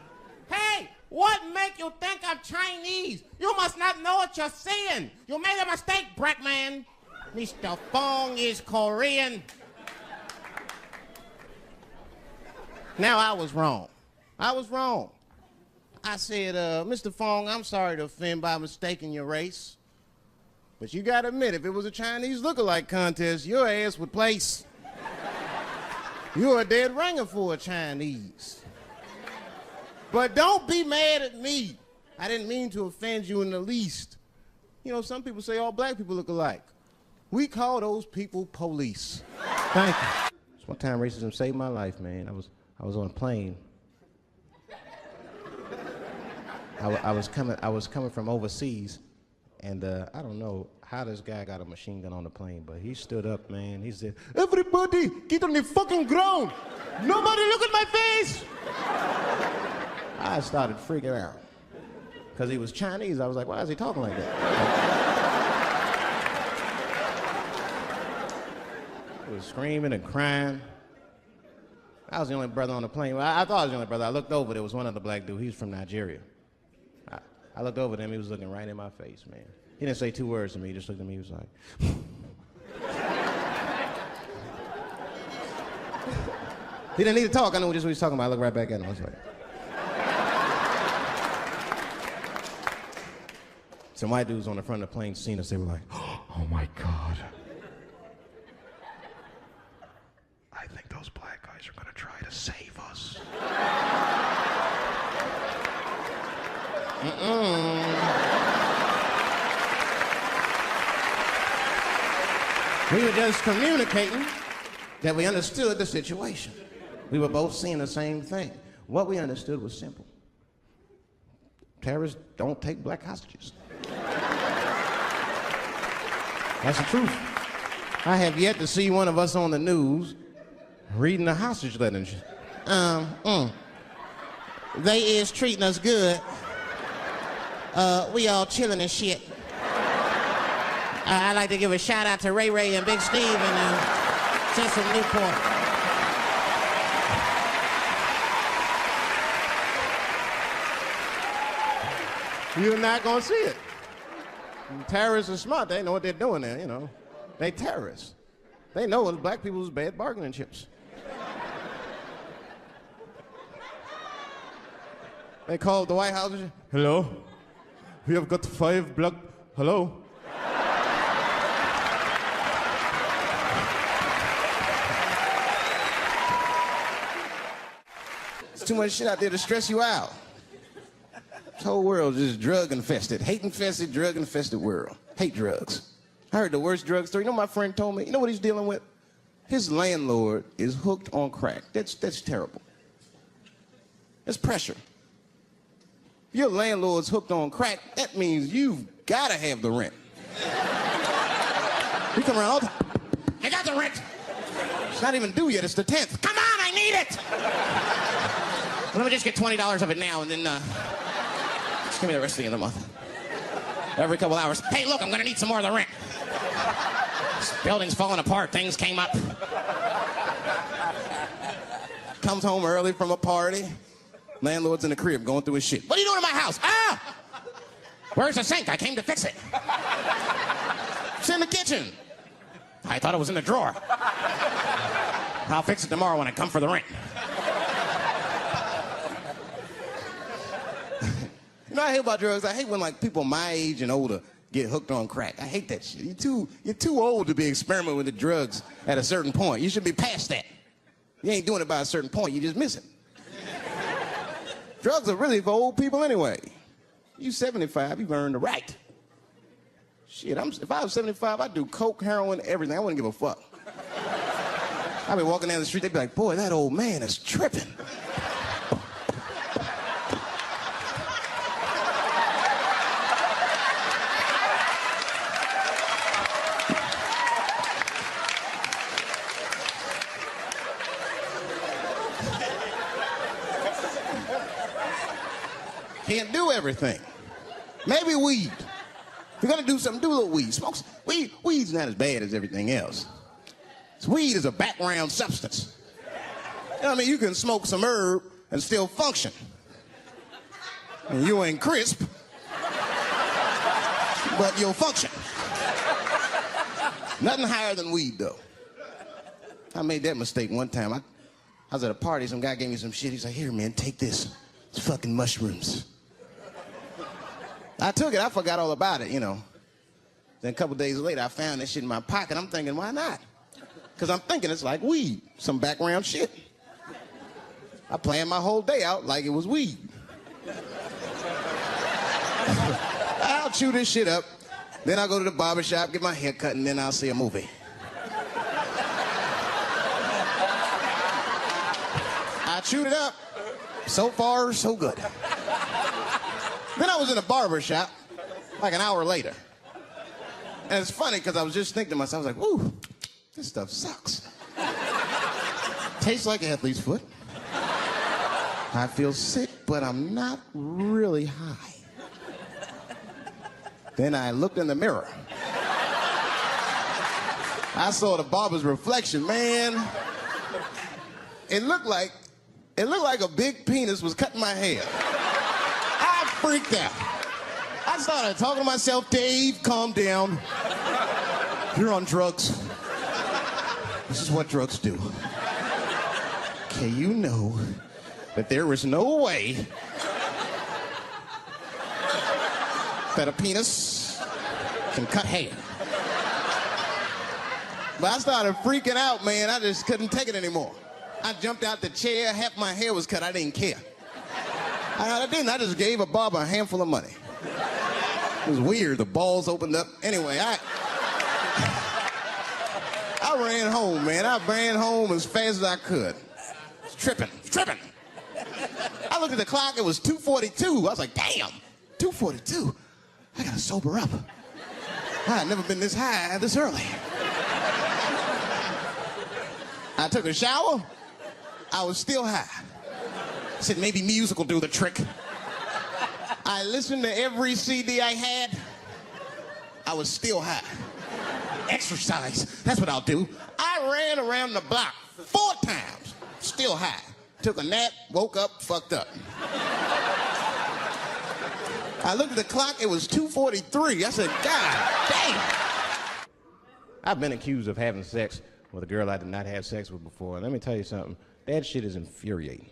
what make you think I'm Chinese? You must not know what you're saying. You made a mistake, Brackman. Mr. Fong is Korean. Now I was wrong. I said, Mr. Fong, I'm sorry to offend by mistaking your race. But you gotta admit, if it was a Chinese look-alike contest, your ass would place. You're a dead ringer for a Chinese. But don't be mad at me. I didn't mean to offend you in the least. You know, some people say all black people look alike. We call those people police. Thank you. It's one time racism saved my life, man. I was on a plane. I was coming from overseas, and I don't know how this guy got a machine gun on the plane, but he stood up, man. He said, "Everybody, get on the fucking ground. Nobody look at my face." I started freaking out. Because he was Chinese, I was like, why is he talking like that? He was screaming and crying. I was the only brother on the plane. Well, I thought I was the only brother. I looked over, there was one other black dude. He was from Nigeria. I looked over at him, he was looking right in my face, man. He didn't say 2 words to me, he just looked at me, he was like... He didn't need to talk, I knew just what he was talking about. I looked right back at him, I was like... Some white dudes on the front of the plane seen us, they were like, "Oh my God. I think those black guys are gonna try to save us." We were just communicating that we understood the situation. We were both seeing the same thing. What we understood was simple. Terrorists don't take black hostages. That's the truth. I have yet to see one of us on the news reading a hostage letter and shit. They is treating us good. We all chilling and shit. I'd like to give a shout out to Ray Ray and Big Steve and just from Newport. You're not gonna see it. Terrorists are smart. They know what they're doing there, you know. They terrorists. They know it's black people's bad bargaining chips. They called the White House and said, "Hello? We have got 5 black... Hello?" There's too much shit out there to stress you out. This whole world is just drug-infested, hate-infested, drug-infested world. Hate drugs. I heard the worst drug story. You know what my friend told me? You know what he's dealing with? His landlord is hooked on crack. That's terrible. That's pressure. If your landlord's hooked on crack, that means you've got to have the rent. You come around all the time. I got the rent. It's not even due yet. It's the 10th. Come on, I need it. Let me just get $20 of it now, and then just give me the rest of the month. Every couple hours. Hey, look, I'm gonna need some more of the rent. This building's falling apart. Things came up. Comes home early from a party. Landlord's in the crib going through his shit. What are you doing in my house? Ah! Where's the sink? I came to fix it. It's in the kitchen. I thought it was in the drawer. I'll fix it tomorrow when I come for the rent. You know, I hate about drugs. I hate when like people my age and older get hooked on crack. I hate that shit. You're too old to be experimenting with the drugs at a certain point. You should be past that. You ain't doing it by a certain point. You just miss it. Drugs are really for old people anyway. You 75, you've earned the right. Shit, if I was 75, I'd do coke, heroin, everything. I wouldn't give a fuck. I'd be walking down the street, they'd be like, boy, that old man is tripping. Can't do everything. Maybe weed. If you're gonna do something, do a little weed. Smoke some. Weed's not as bad as everything else. Weed is a background substance. You know what I mean? You can smoke some herb and still function. And you ain't crisp, but you'll function. Nothing higher than weed, though. I made that mistake one time. I was at a party, some guy gave me some shit. He's like, here, man, take this. It's fucking mushrooms. I took it, I forgot all about it, you know. Then a couple days later, I found that shit in my pocket. I'm thinking, why not? Because I'm thinking it's like weed, some background shit. I planned my whole day out like it was weed. I'll chew this shit up, then I'll go to the barbershop, get my hair cut, and then I'll see a movie. I chewed it up. So far, so good. Then I was in a barbershop like an hour later. And it's funny because I was just thinking to myself, I was like, ooh, this stuff sucks. Tastes like athlete's foot. I feel sick, but I'm not really high. Then I looked in the mirror. I saw the barber's reflection, man. It looked like a big penis was cutting my hair. I freaked out. I started talking to myself, Dave, calm down. You're on drugs. This is what drugs do. Okay, you know that there is no way that a penis can cut hair. But I started freaking out, man. I just couldn't take it anymore. I jumped out the chair, half my hair was cut, I didn't care. I didn't, I just gave a barber a handful of money. It was weird, the balls opened up. Anyway, I ran home, man. I ran home as fast as I could. I was tripping. I looked at the clock, it was 2:42. I was like, damn, 2:42? I gotta sober up. I had never been this high this early. I took a shower. I was still high. I said, maybe music will do the trick. I listened to every CD I had. I was still high. Exercise, that's what I'll do. I ran around the block 4 times, still high. Took a nap, woke up, fucked up. I looked at the clock, it was 2:43. I said, God damn. I've been accused of having sex with a girl I did not have sex with before. And let me tell you something, that shit is infuriating.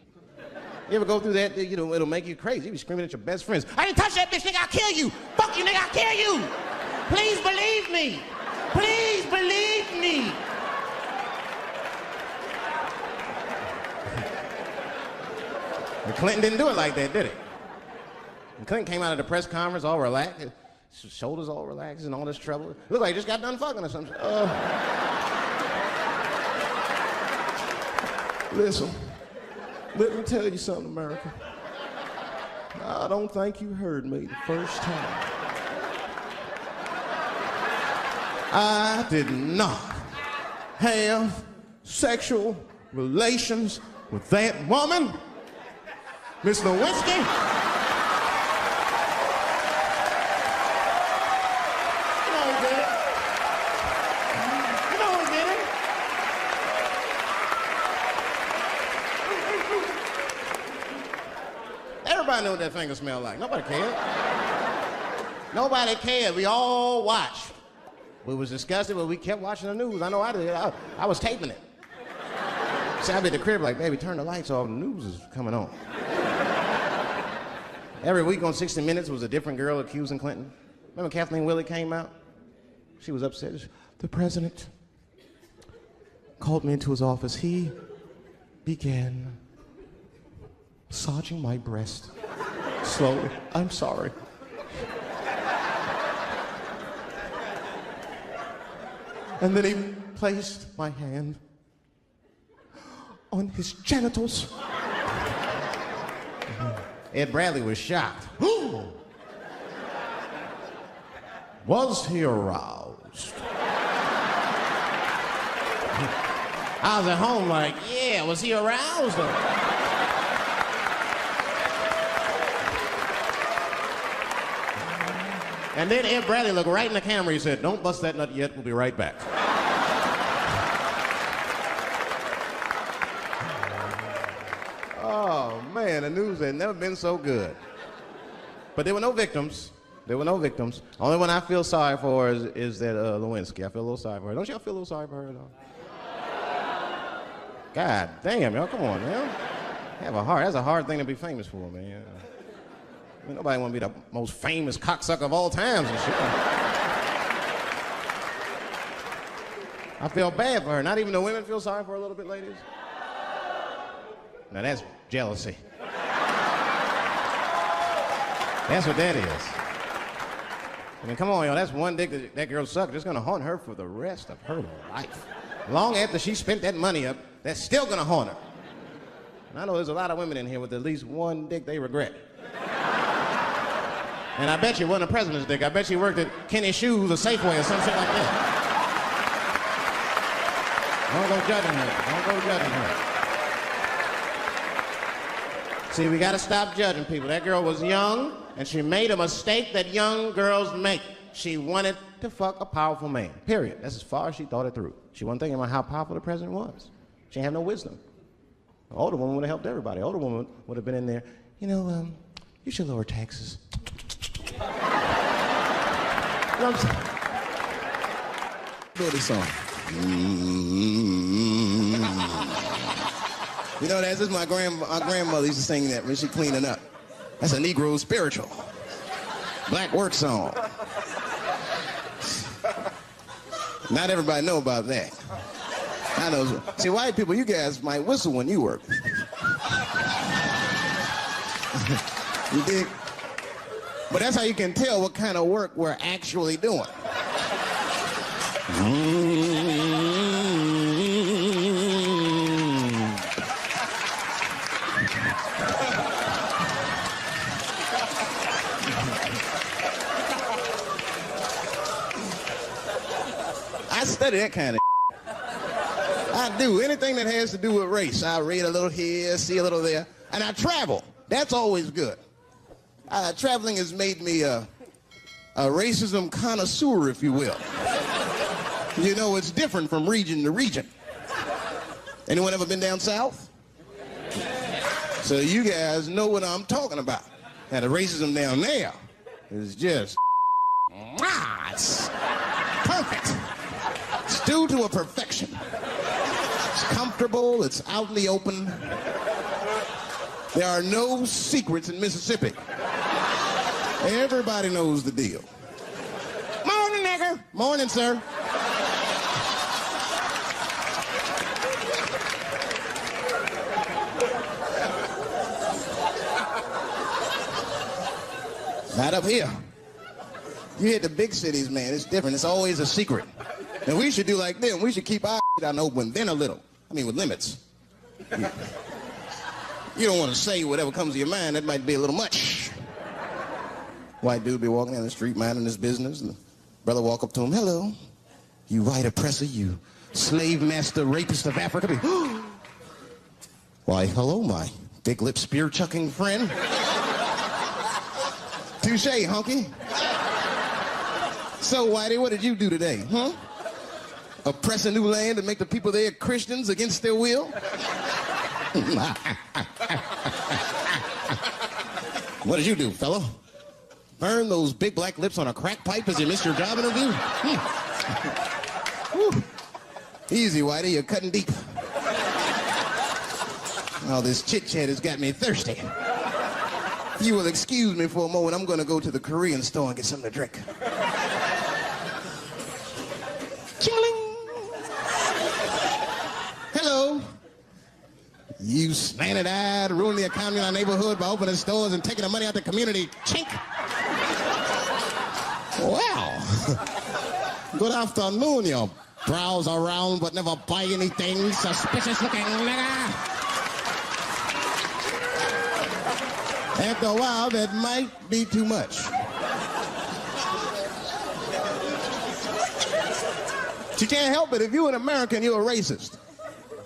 You ever go through that, you know, it'll make you crazy. You be screaming at your best friends, I didn't touch that bitch, nigga, I'll kill you. Fuck you, nigga, I'll kill you. Please believe me. Please believe me. And Clinton didn't do it like that, did he? And Clinton came out of the press conference all relaxed, his shoulders all relaxed and all this trouble. It looked like he just got done fucking or something. Listen, let me tell you something, America. I don't think you heard me the first time. I did not have sexual relations with that woman, Miss Lewinsky. You know who did it. You know who did it. Everybody knew what that finger smelled like. Nobody cared. Nobody cared. We all watched. We was disgusted, but we kept watching the news. I know I did. I was taping it. So I'd be at the crib like, baby, turn the lights off. The news is coming on. Every week on 60 Minutes was a different girl accusing Clinton. Remember Kathleen Willey came out? She was upset. The president called me into his office. He began massaging my breast slowly. I'm sorry. And then he placed my hand on his genitals. Ed Bradley was shocked. Was he aroused? I was at home like, yeah, was he aroused? And then Ed Bradley looked right in the camera. He said, don't bust that nut yet. We'll be right back. Oh, man, the news had never been so good. But there were no victims. There were no victims. Only one I feel sorry for is that Lewinsky. I feel a little sorry for her. Don't y'all feel a little sorry for her, though? God damn, y'all, come on, man. Have a heart. That's a hard thing to be famous for, man. I mean, nobody want to be the most famous cocksucker of all times and shit. I feel bad for her. Not even the women feel sorry for her a little bit, ladies? Now that's jealousy. That's what that is. I mean, come on, y'all. That's one dick that girl sucked. It's gonna haunt her for the rest of her life. Long after she spent that money up, that's still gonna haunt her. And I know there's a lot of women in here with at least one dick they regret. And I bet you it wasn't a president's dick. I bet you worked at Kenny Shoes or Safeway or some shit like that. Don't go judging her. Don't go judging her. See, we gotta stop judging people. That girl was young, and she made a mistake that young girls make. She wanted to fuck a powerful man, period. That's as far as she thought it through. She wasn't thinking about how powerful the president was. She didn't have no wisdom. An older woman would have helped everybody. An older woman would have been in there, you know, you should lower taxes. You know what I'm saying? Do this song. You know, that's just my grandmother used to sing that when she cleaning up. That's a Negro spiritual. Black work song. Not everybody know about that. I know. See, white people, you guys might whistle when you work. You dig? But that's how you can tell what kind of work we're actually doing. I study that kind of I do. Anything that has to do with race. I read a little here, see a little there. And I travel. That's always good. Traveling has made me a racism connoisseur, if you will. You know, it's different from region to region. Anyone ever been down south? So you guys know what I'm talking about. Now, the racism down there is just, it's perfect. It's due to a perfection. It's comfortable, it's out in the open. There are no secrets in Mississippi. Everybody knows the deal. Morning, nigger. Morning, sir. Not up here. You hit the big cities, man. It's different. It's always a secret. And we should do like them. We should keep our shit out open, then a little. I mean, with limits. You don't want to say whatever comes to your mind. That might be a little much. White dude be walking down the street minding his business. And the brother walk up to him. Hello. You white oppressor, you slave master rapist of Africa. Why, hello, my big lip spear chucking friend. Touche, hunky. So, Whitey, what did you do today, huh? Oppress a new land and make the people there Christians against their will? What did you do, fellow? Burn those big black lips on a crack pipe as you missed your job interview? Easy, Whitey, you're cutting deep. All this chit-chat has got me thirsty. If you will excuse me for a moment, I'm going to go to the Korean store and get something to drink. Ching-a-ling. Hello. You slanted-eyed, ruining the economy in our neighborhood by opening stores and taking the money out the community. Chink. Well, good afternoon, you browse around but never buy anything, suspicious-looking nigga. After a while, that might be too much. You can't help it. If you're an American, you're a racist.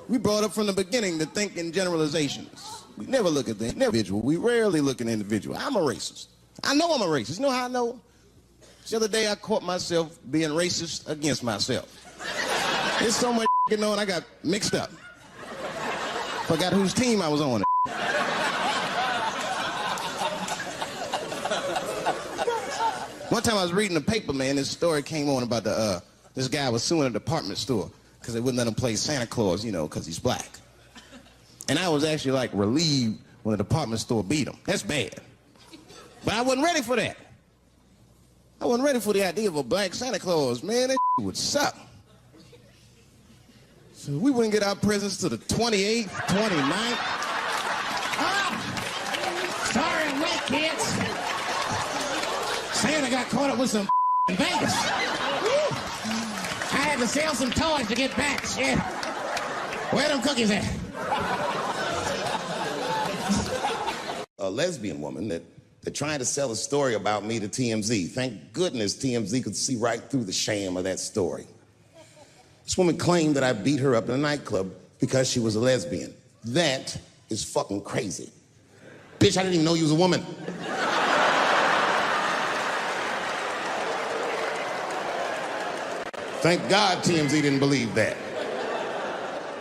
We brought up from the beginning to think in generalizations. We never look at the individual. We rarely look at the individual. I'm a racist. I know I'm a racist. You know how I know? The other day, I caught myself being racist against myself. There's so much going on, I got mixed up. Forgot whose team I was on. One time I was reading the paper, man, this story came on about this guy was suing a department store because they wouldn't let him play Santa Claus, you know, because he's black. And I was actually, like, relieved when the department store beat him. That's bad. But I wasn't ready for that. I wasn't ready for the idea of a black Santa Claus. Man, that would suck. So we wouldn't get our presents to the 28th, 29th. Sorry I'm late, kids. Santa got caught up with some in Vegas. I had to sell some toys to get back. Shit. Where them cookies at? A lesbian woman that tried to sell a story about me to TMZ. Thank goodness TMZ could see right through the sham of that story. This woman claimed that I beat her up in a nightclub because she was a lesbian. That is fucking crazy. Bitch, I didn't even know you was a woman. Thank God TMZ didn't believe that.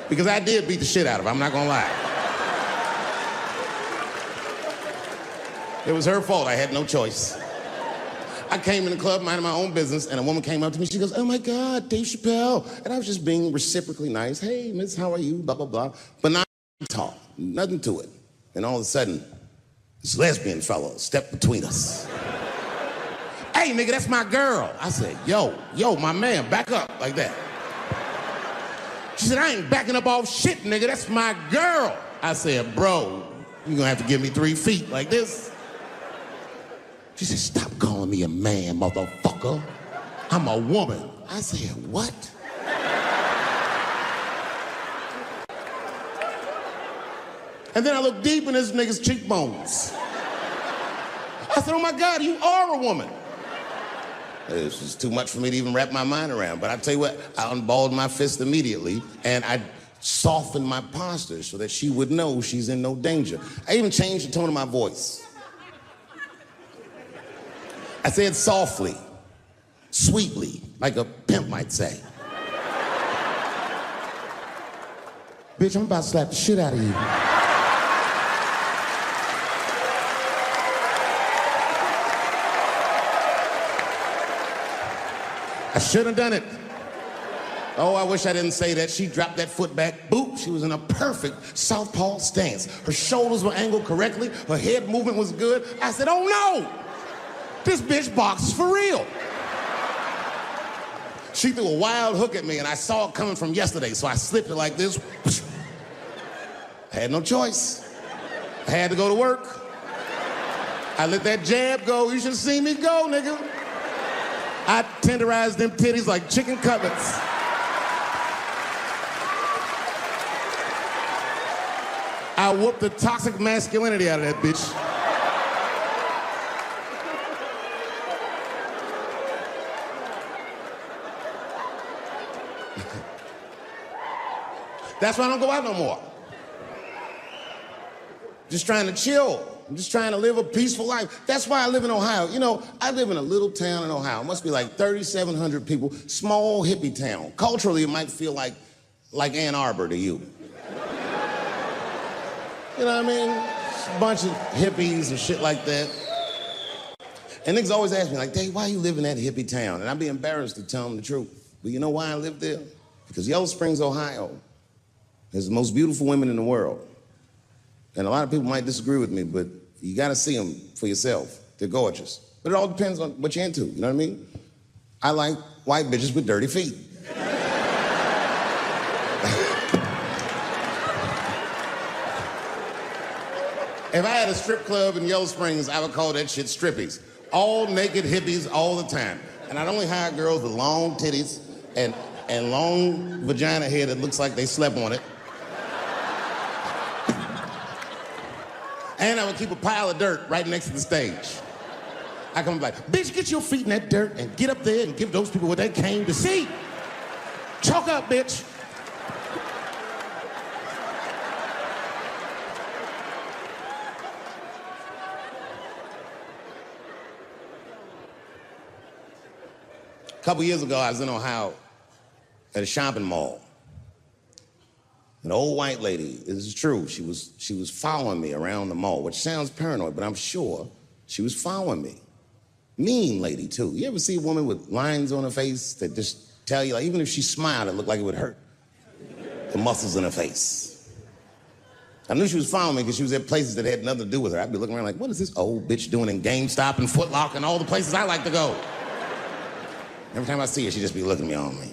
Because I did beat the shit out of her, I'm not gonna lie. It was her fault, I had no choice. I came in the club minding my own business, and a woman came up to me, she goes, "Oh my God, Dave Chappelle." And I was just being reciprocally nice. "Hey, miss, how are you?" Blah, blah, blah. But not talk, nothing to it. And all of a sudden, this lesbian fellow stepped between us. "Hey, nigga, that's my girl." I said, yo, my man, back up, like that. She said, "I ain't backing up off shit, nigga, that's my girl." I said, "Bro, you're gonna have to give me 3 feet like this." She said, "Stop calling me a man, motherfucker. I'm a woman." I said, "What?" And then I looked deep in this nigga's cheekbones. I said, "Oh my God, you are a woman." This was too much for me to even wrap my mind around. But I tell you what, I unballed my fist immediately, and I softened my posture so that she would know she's in no danger. I even changed the tone of my voice. I said softly, sweetly, like a pimp might say. "Bitch, I'm about to slap the shit out of you." I should have done it. Oh, I wish I didn't say that. She dropped that foot back. Boop. She was in a perfect southpaw stance. Her shoulders were angled correctly. Her head movement was good. I said, "Oh no! This bitch boxes for real." She threw a wild hook at me, and I saw it coming from yesterday, so I slipped it like this. I had no choice. I had to go to work. I let that jab go. You should have seen me go, nigga. I tenderized them titties like chicken cutlets. I whooped the toxic masculinity out of that bitch. That's why I don't go out no more. Just trying to chill. I'm just trying to live a peaceful life. That's why I live in Ohio. You know, I live in a little town in Ohio. It must be like 3,700 people. Small hippie town. Culturally, it might feel like Ann Arbor to you. You know what I mean? Just a bunch of hippies and shit like that. And niggas always ask me, like, "Dave, why you live in that hippie town?" And I'd be embarrassed to tell them the truth. But you know why I live there? Because Yellow Springs, Ohio has the most beautiful women in the world. And a lot of people might disagree with me, but you gotta see them for yourself. They're gorgeous. But it all depends on what you're into, you know what I mean? I like white bitches with dirty feet. If I had a strip club in Yellow Springs, I would call that shit strippies. All naked hippies all the time. And I'd only hire girls with long titties and long vagina hair that looks like they slept on it. And I would keep a pile of dirt right next to the stage. I come like, "Bitch, get your feet in that dirt and get up there and give those people what they came to see. Chalk up, bitch." A couple years ago, I was in Ohio at a shopping mall. An old white lady, this is true, she was following me around the mall, which sounds paranoid, but I'm sure she was following me. Mean lady, too. You ever see a woman with lines on her face that just tell you, like, even if she smiled, it looked like it would hurt? The muscles in her face. I knew she was following me because she was at places that had nothing to do with her. I'd be looking around like, what is this old bitch doing in GameStop and Foot Locker and all the places I like to go? Every time I see her, she'd just be looking at me on me.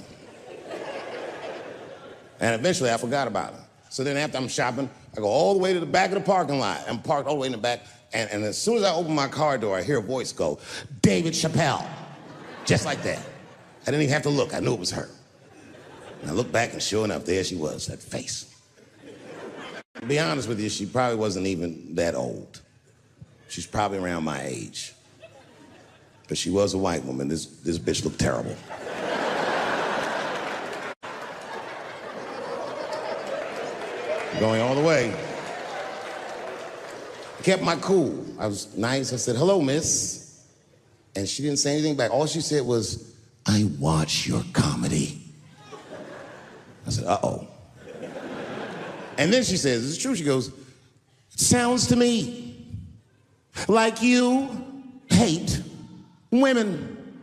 And eventually, I forgot about her. So then after I'm shopping, I go all the way to the back of the parking lot. I'm parked all the way in the back, and as soon as I open my car door, I hear a voice go, David Chappelle. Just like that. I didn't even have to look. I knew it was her. And I looked back, and sure enough, there she was, that face. To be honest with you, she probably wasn't even that old. She's probably around my age. But she was a white woman. This bitch looked terrible. Going all the way. I kept my cool. I was nice. I said, hello, miss. And she didn't say anything back. All she said was, I watch your comedy. I said, uh-oh. And then she says, it's true. She goes, it sounds to me like you hate women.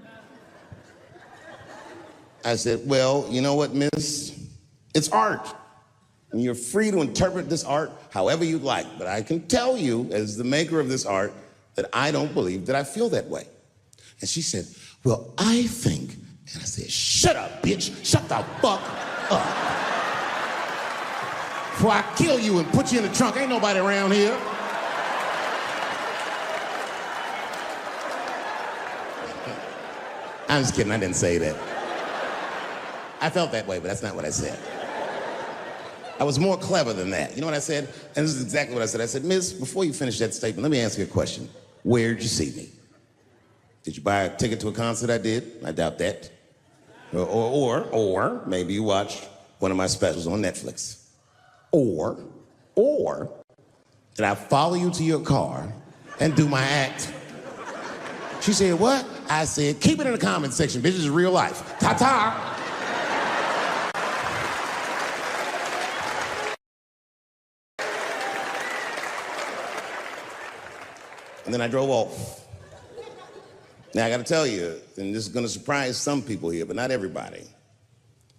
I said, well, you know what, miss? It's art. And you're free to interpret this art however you'd like. But I can tell you, as the maker of this art, that I don't believe that I feel that way. And she said, well, I think. And I said, shut up, bitch. Shut the fuck up. Before I kill you and put you in the trunk, ain't nobody around here. I'm just kidding, I didn't say that. I felt that way, but that's not what I said. I was more clever than that. You know what I said? And this is exactly what I said. I said, miss, before you finish that statement, let me ask you a question. Where'd you see me? Did you buy a ticket to a concert I did? I doubt that. Or maybe you watched one of my specials on Netflix. Or did I follow you to your car and do my act? She said, what? I said, keep it in the comment section, bitch. This is real life. Ta-ta. And then I drove off. Now, I gotta tell you, and this is gonna surprise some people here, but not everybody.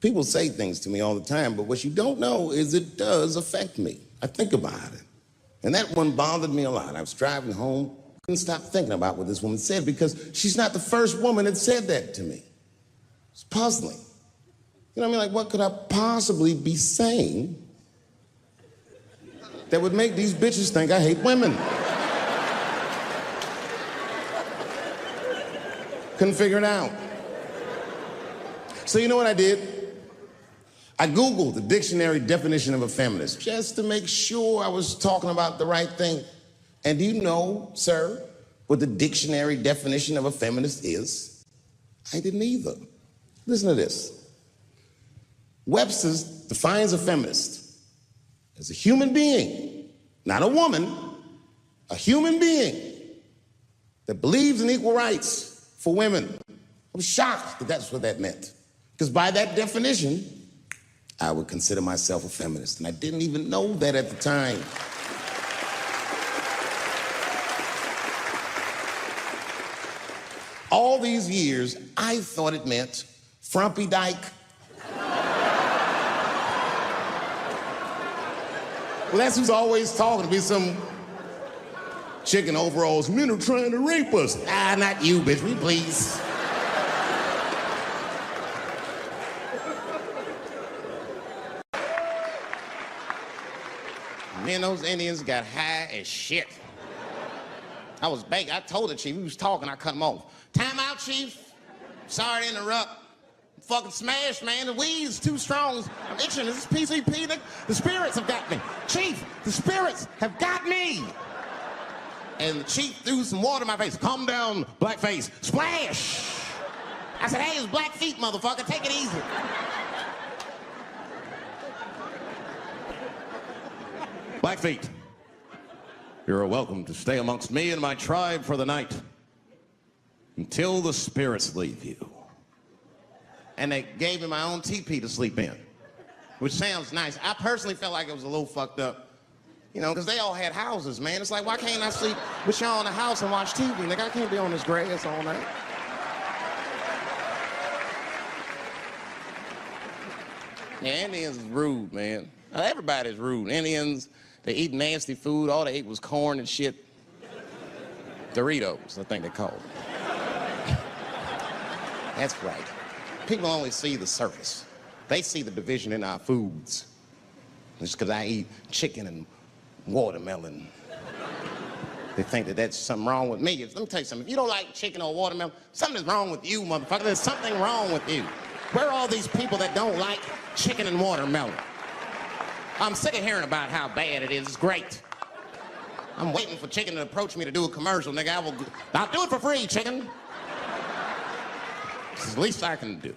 People say things to me all the time, but what you don't know is it does affect me. I think about it. And that one bothered me a lot. I was driving home, couldn't stop thinking about what this woman said because she's not the first woman that said that to me. It's puzzling. You know what I mean? Like, what could I possibly be saying that would make these bitches think I hate women? Couldn't figure it out. So you know what I did? I Googled the dictionary definition of a feminist just to make sure I was talking about the right thing. And do you know, sir, what the dictionary definition of a feminist is? I didn't either. Listen to this. Webster's defines a feminist as a human being, not a woman, a human being that believes in equal rights for women. I was shocked that that's what that meant. Because by that definition, I would consider myself a feminist. And I didn't even know that at the time. All these years, I thought it meant frumpy dyke. Well, that's who's always talking to me, some chick in overalls. Men are trying to rape us. Ah, not you, bitch, me please. Me and those Indians got high as shit. I was baked. I told the chief, he was talking, I cut him off. Time out, chief. Sorry to interrupt. I'm fucking smashed, man. The weed's too strong. I'm itching. This is PCP. The spirits have got me. Chief, the spirits have got me. And the chief threw some water in my face. Calm down, blackface. Splash. I said, hey, it's black feet, motherfucker. Take it easy. Blackfeet, you're welcome to stay amongst me and my tribe for the night until the spirits leave you. And they gave me my own teepee to sleep in, which sounds nice. I personally felt like it was a little fucked up, you know, because they all had houses, man. It's like, why can't I sleep with y'all in the house and watch TV? Like, I can't be on this grass all night. Yeah, Indians is rude, man. Everybody's rude. Indians, They eat nasty food. All they ate was corn and shit. Doritos, I think they call it. That's right. People only see the surface. They see the division in our foods. Just because I eat chicken and watermelon. They think that that's something wrong with me. Let me tell you something. If you don't like chicken or watermelon, something's wrong with you, motherfucker. There's something wrong with you. Where are all these people that don't like chicken and watermelon? I'm sick of hearing about how bad it is. It's great. I'm waiting for chicken to approach me to do a commercial, nigga. I'll do it for free, chicken. It's the least I can do.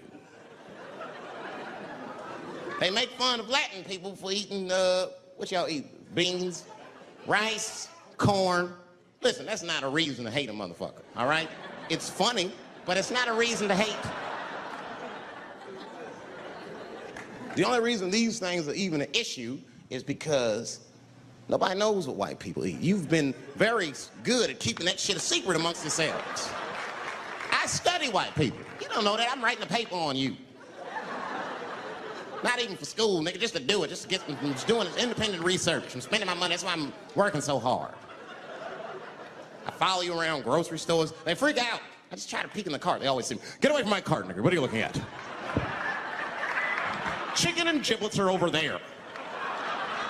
They make fun of Latin people for eating, what y'all eat? Beans, rice, corn. Listen, that's not a reason to hate a motherfucker, all right? It's funny, but it's not a reason to hate. The only reason these things are even an issue is because nobody knows what white people eat. You've been very good at keeping that shit a secret amongst yourselves. I study white people. You don't know that. I'm writing a paper on you. Not even for school, nigga, just to do it, just to get, I'm just doing independent research. I'm spending my money, that's why I'm working so hard. I follow you around grocery stores. They freak out. I just try to peek in the cart. They always say, get away from my cart, nigga. What are you looking at? Chicken and giblets are over there.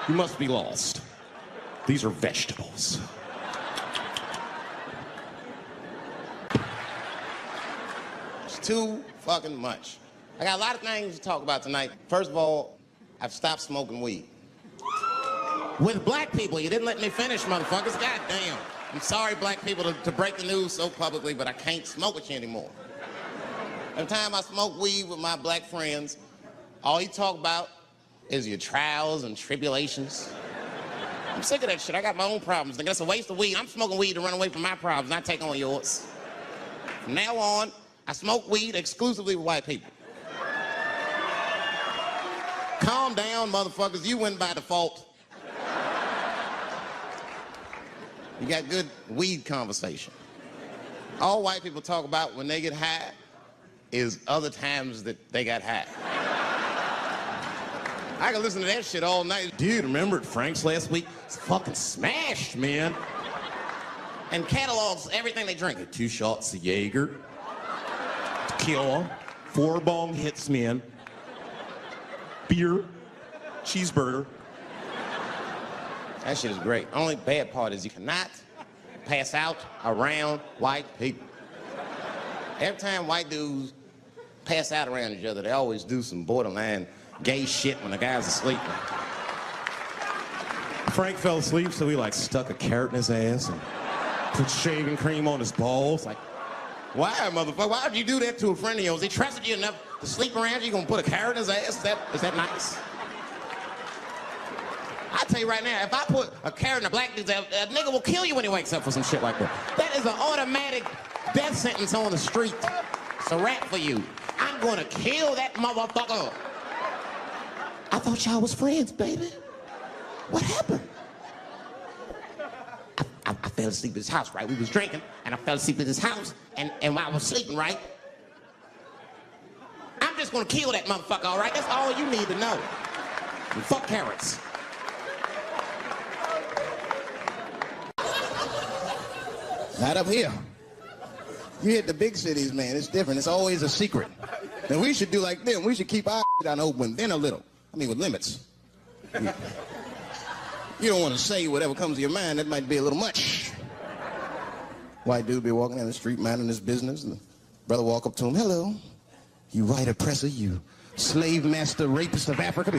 You must be lost. These are vegetables. It's too fucking much. I got a lot of things to talk about tonight. First of all, I've stopped smoking weed. With black people, you didn't let me finish, motherfuckers. God damn. I'm sorry, black people, to break the news so publicly, but I can't smoke with you anymore. Every time I smoke weed with my black friends, all you talk about is your trials and tribulations. I'm sick of that shit. I got my own problems. That's a waste of weed. I'm smoking weed to run away from my problems, not take on yours. From now on, I smoke weed exclusively with white people. Calm down, motherfuckers. You win by default. You got good weed conversation. All white people talk about when they get high is other times that they got high. I can listen to that shit all night. Dude, remember at Frank's last week? It's fucking smashed, man. And catalogs everything they drink. 2 shots of Jaeger, tequila, 4 bong hits, man. Beer, cheeseburger. That shit is great. Only bad part is you cannot pass out around white people. Every time white dudes pass out around each other, they always do some borderline gay shit when the guy's asleep. Frank fell asleep, so he like stuck a carrot in his ass and put shaving cream on his balls. Like, why, motherfucker? Why would you do that to a friend of yours? He trusted you enough to sleep around you. You gonna put a carrot in his ass? Is that nice? I tell you right now, if I put a carrot in a black dude's ass, a nigga will kill you when he wakes up for some shit like that. That is an automatic death sentence on the street. It's a rap for you. I'm gonna kill that motherfucker. I thought y'all was friends, baby. What happened? I fell asleep at his house, right? We was drinking, and I fell asleep at his house, and while I was sleeping, right? I'm just gonna kill that motherfucker, all right? That's all you need to know. And fuck carrots. Not up here. You hit the big cities, man. It's different. It's always a secret. And we should do like them. We should keep our on open, then a little. I mean, with limits. You don't want to say whatever comes to your mind. That might be a little much. White dude be walking down the street, minding his business. And the brother walk up to him. Hello. You white oppressor. You slave master rapist of Africa.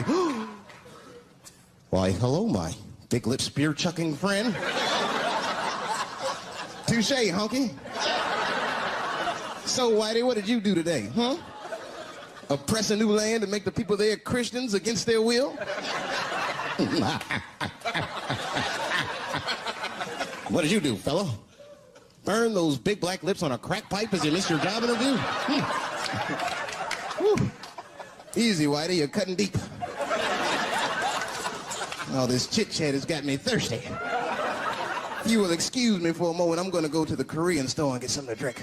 Why, hello, my big lip spear chucking friend. Touche, hunky. So, Whitey, what did you do today, huh? Oppress a new land and make the people there Christians against their will? What did you do, fella? Burn those big black lips on a crack pipe as you missed your job interview? Easy, Whitey, you're cutting deep. All this chit-chat has got me thirsty. If you will excuse me for a moment, I'm going to go to the Korean store and get something to drink.